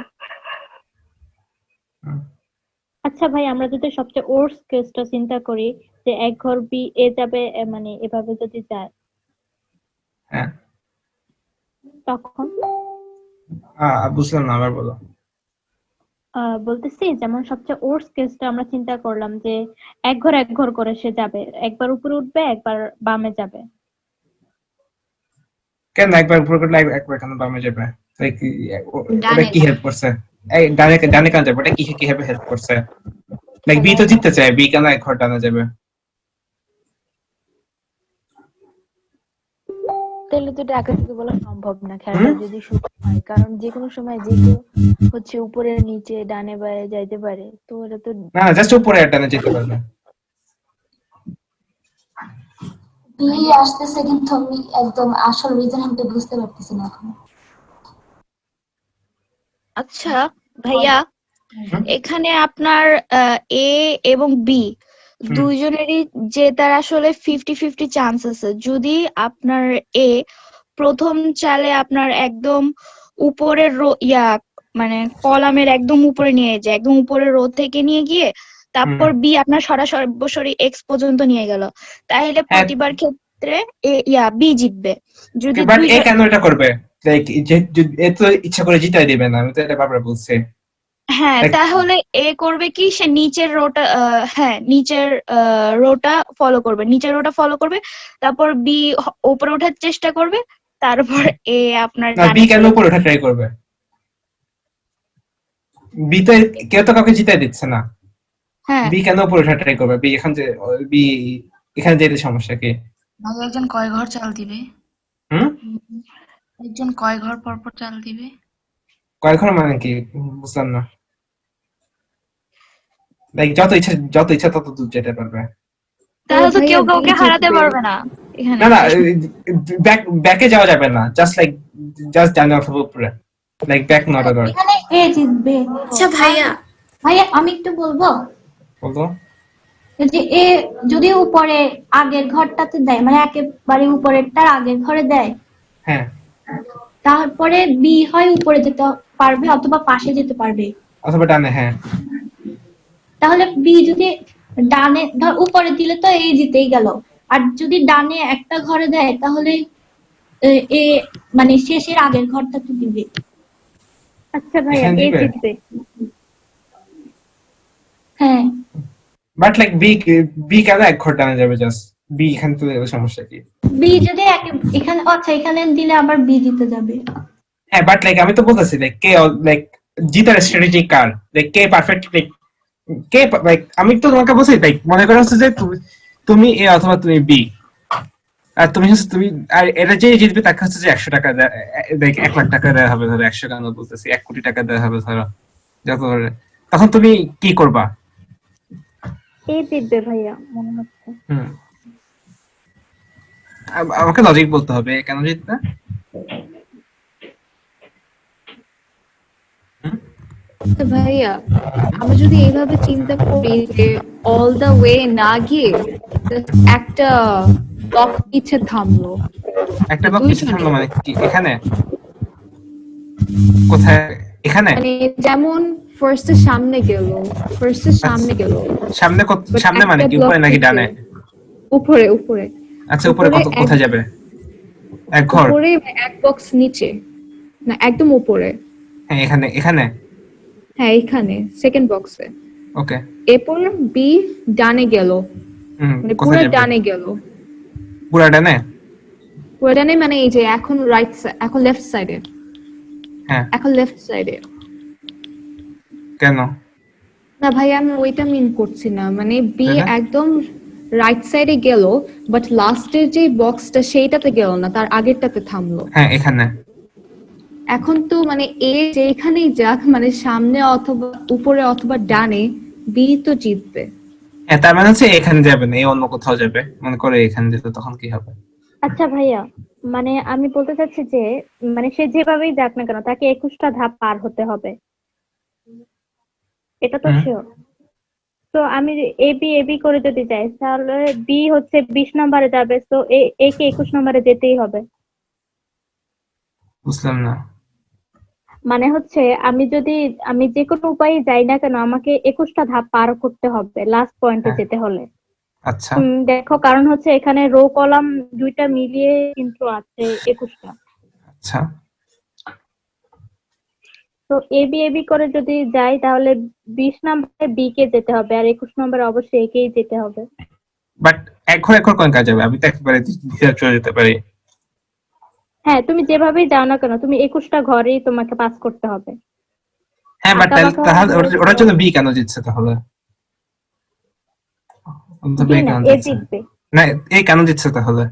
আচ্ছা ভাই, আমরা যদি সবচেয়ে ওর্স কেসটা চিন্তা করি, যে এক ঘর বি এ যাবে, মানে এভাবে যদি যায়, হ্যাঁ, তখন বুঝলাম না, আবার বলো। বলতেছি, যেমন সবচেয়ে ওর্স কেসটা আমরা চিন্তা করলাম যে এক ঘর করে সে যাবে, একবার উপরে উঠবে, একবার বামে যাবে। কেন একবার উপরে করলে একবার কেন বামে যাবে? ওটা কি হেল্প করছে? ডানে কেন যাবে? ওটা কিভাবে হেল্প করছে? লাইক বি তো জিততে চায়, বি কেন এক ঘর ডানে যাবে? তাহলে তো এটা আগে থেকে বলা সম্ভব না, খেলাটা যদি শুরু হয়, কারণ যে কোনো সময় যে কেউ হচ্ছে উপরে নিচে ডানে বায়ে যাইতে পারে, তো এটা তো না, জাস্ট উপরে আর ডানে যেতে পারবে। বি আসতেছে, কিন্তু আমি একদম আসল রিজনটা বুঝতে পারতেছি না এখন। আচ্ছা ভাইয়া, এখানে আপনার এ এবং বি দুইজনেরই জেতার আসলে 50-50 চান্স আছে। যদি আপনার এ প্রথম চালে আপনার একদম উপরের মানে কলামের একদম উপরে নিয়ে যায়, একদম উপরের রো থেকে নিয়ে গিয়ে তারপর বি আপনার সরাসরি এক্স পর্যন্ত নিয়ে গেল, তাহলে প্রতিবার ক্ষেত্রে বি জিতবে। যদি বাট এ কেন এটা করবে? লাইক এ তো ইচ্ছা করে জিতাই দিবে না, আমি তো এটা বারবার বলছি। হ্যাঁ, Like- তাহলে এ করবে কি, সে নিচের রোটা, হ্যাঁ নিচের রোটা ফলো করবে, নিচের রোটা ফলো করবে, তারপর বি উপরে ওঠার চেষ্টা করবে, তারপর এ আপনার না, বি ডানে কেন চলে উপরে ওঠা ট্রাই করবে? বি তো কেউ তো কাউকে জিতাই দিচ্ছে না। হ্যাঁ, বি কেন উপরে ওঠা ট্রাই করবে? বি এখানে যেতে সমস্যা কি? ভাই একজন কয় ঘর চাল দিবে? হুম? একজন কয় ঘর পর পর চাল দিবে? কয় ঘর মানে কি? বুঝলাম না। লাইক যত ইচ্ছা তত দূর যেতে পারবে। তাহলে তো ভাইয়া, কেউ কাউকে বি হারাতে জিতবে। পারবে না এখানে। না ব্যাকে যাওয়া যাবে না, জাস্ট ডানে অথবা উপরে, লাইক ব্যাক নট আট অল। এখানে এ জিতবে। আচ্ছা ভাইয়া, ভাইয়া আমি একটু বলবো বলতো যে এ যদি উপরে আগের ঘরটাতে দেয়, মানে একেবারে উপরেরটার আগের ঘরে দেয়, হ্যাঁ, তারপরে বি হয় উপরে যেতে পারবে অথবা পাশে যেতে পারবে। অথবা ডানে, হ্যাঁ। তাহলে বি যদি ডানে ধর উপরে দিলে তো এ জিতেই গেল, আর যদি ডানে একটা ঘরে দেয় তাহলে এ মানে শেষের আগের ঘরটাতে দিবে। আচ্ছা ভাইয়া, এখানে এ দিবে? জিতবে। হ্যাঁ, বাট লাইক বি কেন এক ঘর ডানে যাবে? জাস্ট বি এখানে তো যাবে, সমস্যা কি? বি যদি এখানে, আচ্ছা এখানে দিলে আবার বি জিতে যাবে। হ্যাঁ, বাট লাইক আমি তো বলতেছি লাইক জিতার স্ট্র্যাটেজি কার, লাইক কে পারফেক্ট, লাইক আমি তো তোমাকে বলছি, লাইক মনে করো হচ্ছে যে তুমি এ অথবা তুমি বি, আর তুমি আর এটা যে জিতবে তাকে হচ্ছে যে 100 টাকা লাইক 1 লাখ টাকা দেওয়া হবে, ধরো 100 কেন বলতেছি, 1 কোটি টাকা দেওয়া হবে ধরো, যত তখন তুমি কি করবা? এ জিতবে ভাইয়া মনে হচ্ছে। আমাকে লজিক বলতে হবে কেন জিতবে। তো ভাইয়া, আমরা যদি এইভাবে চিন্তা করি যে অল দ্য ওয়ে না গিয়ে just একটা ব্লক পিছে থামলো, একটা ব্লক পিছে দুইজনে। থামলো মানে কি? এখানে কোথায়? এখানে মানে যেমন ফার্স্টে সামনে গেল, সামনে But সামনে মানে একটা কি, block উপরে নাকি পিছে। ডানে? উপরে আচ্ছা, উপরে উপরে কোথায় যাবে? এক ঘর? উপরে এক বক্স নিচে, না একদম উপরে। হ্যাঁ, এখানে হ্যাঁ এখানে সেকেন্ড বক্সে। ওকে। এরপর বি ডানে গেল, মানে পুরো কোথায় যাবে? ডানে গেল, পুরা ডানে? পুরো ডানে মানে এই যে এখন এখন লেফট সাইডে, হ্যাঁ, এখন লেফট সাইডে। কেন? না ভাই, আমি ওইটা মিন করছি না, মানে বি তাহলে? একদম রাইট সাইডে গেল, বাট লাস্টের যে বক্সটা সেইটাতে গেল না, তার আগেরটাতে থামলো। হ্যাঁ, এখানে। এখন তো মানে এ যেখানেই যাক, মানে সামনে অথবা উপরে অথবা ডানে, বি তো জিতবে। হ্যাঁ, তার মানে হচ্ছে এখানে যাবে না, অন্য কোথাও যাবে, মনে করে এখানে যেতে, তখন কি হবে? আচ্ছা ভাইয়া, মানে আমি বলতে চাচ্ছি যে মানে সে যেভাবেই যাক না কেন তাকে 21টা ধাপ পার হতে হবে, এটা তো শিওর। তো আমি এবি করে যদি যাই তাহলে বি হচ্ছে 20 নম্বরে যাবে, তো এ কে 21 নম্বরে যেতেই হবে। বুঝলাম না। মানে হচ্ছে আমি যে কোনো উপায়ে যাই না কেন আমাকে 21টা ধাপ পার করতে হবে লাস্ট পয়েন্টে হ্যাঁ। যেতে হলে। আচ্ছা, দেখো, কারণ হচ্ছে এখানে রো কলাম দুইটা মিলিয়ে কিন্তু আছে 21টা। আচ্ছা। তো এবি করে যদি যাই তাহলে 20 নম্বরে বি কে যেতে হবে, আর 21 নম্বরে অবশ্যই এ কেই যেতে হবে। বাট এক ঘর কোন কাজ যাবে? আমি তো একেবারে দ্বিতীয় চলে যেতে পারি। হ্যাঁ, তুমি যেভাবেই যাও না কেন তুমি 21টা ঘরেই তোমাকে পাস করতে হবে। হ্যাঁ, বাট তাহলে ওটার জন্য বি কেন জিতছে তাহলে? বি না, এ জিতবে। না, এ কেন জিতছে তাহলে?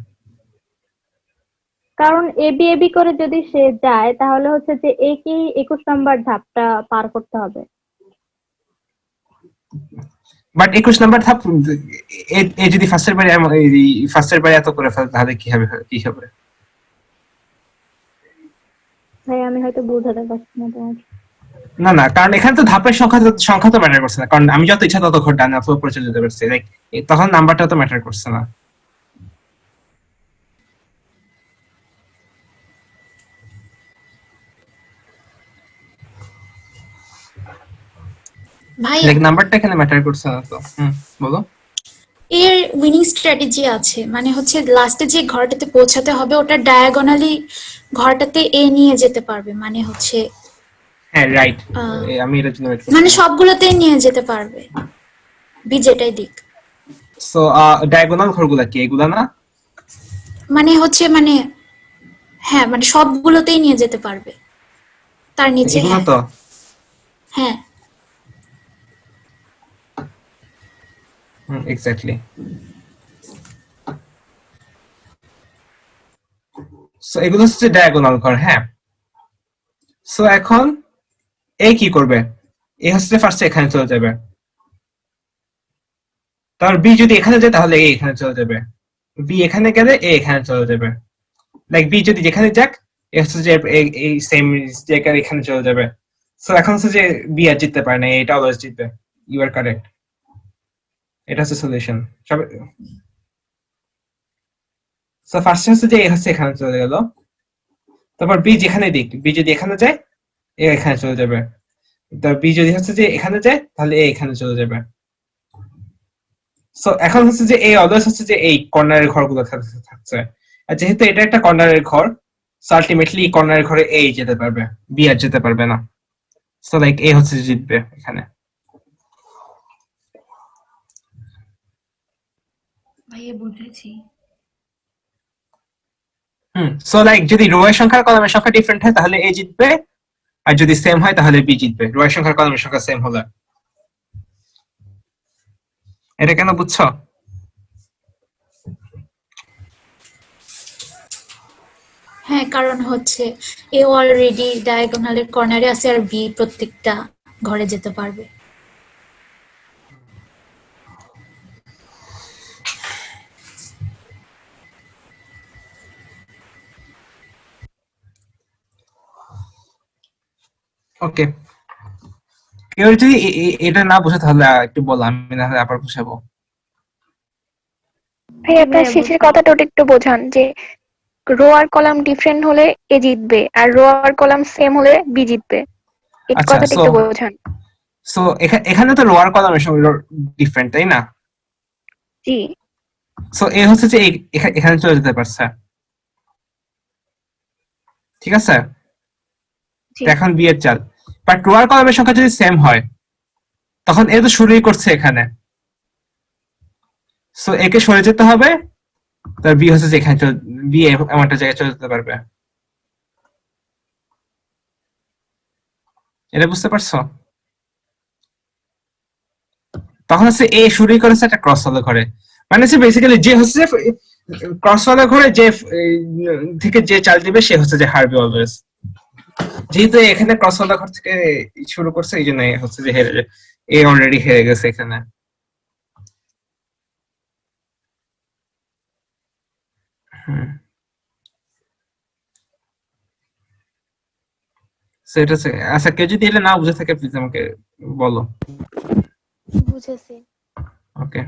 কারণ এবি করে যদি সে যায় তাহলে হচ্ছে যে একেই 21 নম্বর ধাপটা পার করতে হবে। বাট 21 নাম্বার ধাপ এ যদি ফার্স্টের বারে এত করে ফেলে তাহলে কি হবে? ভাই আমি হয়তো বোঝাতে পারছি না তোমাকে। না, কারণ এখানে তো ধাপের সংখ্যা তো ম্যাটার করছে না, কারণ আমি যত ইচ্ছা তত ঘর ডানে অথবা উপরে চলে যেতে পারছি, লাইক তখন নাম্বারটা তো ম্যাটার করছে না। ভাই লাইক নাম্বারটা এখানে ম্যাটার করছে না তো। বলো। এর উইনিং স্ট্র্যাটেজি আছে, মানে হচ্ছে লাস্টে যে ঘরটাতে পৌঁছাতে হবে ওটা ডায়াগোনালি ঘরটাতে এ নিয়ে যেতে পারবে, মানে হচ্ছে হ্যাঁ রাইট, আহ, আমি এটার জন্য মানে সবগুলোতেই নিয়ে যেতে পারবে বি যেটাই দিক। সো ডায়াগোনাল ঘরগুলা কি এগুলা না? মানে হচ্ছে মানে হ্যাঁ মানে সবগুলোতেই নিয়ে যেতে পারবে তার নিচে। এগুলা হ্যাঁ তো হ্যাঁ এক্স্যাক্টলি। সো এগুলো হচ্ছে ডায়াগোনাল ঘর। হ্যাঁ, সো এখন এ কি করবে? এ হচ্ছে ফার্স্ট এখানে চলে যাবে, তারপর বি যদি এখানে যায় তাহলে এ এখানে চলে যাবে, বি এখানে গেলে এ এখানে চলে যাবে। লাইক বি যদি যেখানে যাক এ হচ্ছে যে এই সেম জায়গায় এখানে চলে যাবে। সো এখন হচ্ছে যে বি আর জিততে পারে না, এটা অলওয়েজ জিতবে। ইউ আর কারেক্ট, এটা হচ্ছে সলিউশন। সো ফার্স্ট হচ্ছে যে এ হচ্ছে এখানে চলে গেল, তারপর বি যেখানে দিক, বি যদি এখানে যায় এ এখানে চলে যাবে, তারপর বি যদি হচ্ছে যে এখানে যায় তাহলে এ এখানে চলে যাবে। সো এখন হচ্ছে যে এই অলওয়েজ হচ্ছে যে এই কর্নারের ঘরগুলো থাকছে, আর যেহেতু এটা একটা কর্নারের ঘর, সো আলটিমেটলি কর্নারের ঘরে এ যেতে পারবে, বি আর যেতে পারবে না। সো লাইক এ হচ্ছে যে জিতবে এখানে। ভাইয়া বুঝেছি। সো লাইক যদি রো এর সংখ্যা আর কলামের সংখ্যা ডিফারেন্ট হয় তাহলে এ জিতবে, আর যদি সেম হয় তাহলে বি জিতবে, রো এর সংখ্যা আর কলামের সংখ্যা সেম হলে। এটা কেন বুঝছো? হ্যাঁ কারণ হচ্ছে এ অলরেডি ডায়াগোনালের কর্নারে আছে আর বি প্রত্যেকটা ঘরে যেতে পারবে। ওকে, কেউ যদি এটা না বুঝে তাহলে একটু বলো, আমি না হলে আবার বুঝাবো। ভাই আপনার শেষের কথাটা ওটা একটু বোঝান যে রো আর কলাম ডিফারেন্ট হলে এ জিতবে আর রো আর কলাম সেম হলে বি জিতবে, এই আচ্ছা, কথাটা একটু বোঝান। সো এখানে তো রো আর কলামের সংখ্যা ডিফারেন্ট, তাই না? জি সো এ হচ্ছে যে এখানে চলে যেতে পারছে, ঠিক আছে? তো এখন বি এর চাল, বাট রো আর কলামের সংখ্যা যদি সেম হয় তখন এ তো শুরুই করছে এখানে, সো একে সরে যেতে হবে, তার বি হচ্ছে যে এখানে বি এমন একটা জায়গায় চলে যেতে পারবে। এটা বুঝতে পারছো? তখন হচ্ছে এ শুরুই করেছে একটা ক্রস ওয়ালা ঘরে, মানে হচ্ছে বেসিক্যালি যে হচ্ছে ক্রস ওয়ালা ঘরে যে থেকে যে চাল দিবে সে হচ্ছে যে হারবে অলওয়েজ। যেহেতু এখানে ক্রস ওয়ালা ঘর থেকে শুরু করছে এই জন্য হচ্ছে যে হেরে, এ অলরেডি হেরে গেছে এখানে। সেটা হচ্ছে, আচ্ছা কেউ যদি এটা না বুঝে থাকে প্লিজ আমাকে বলো। বুঝেছি। ওকে।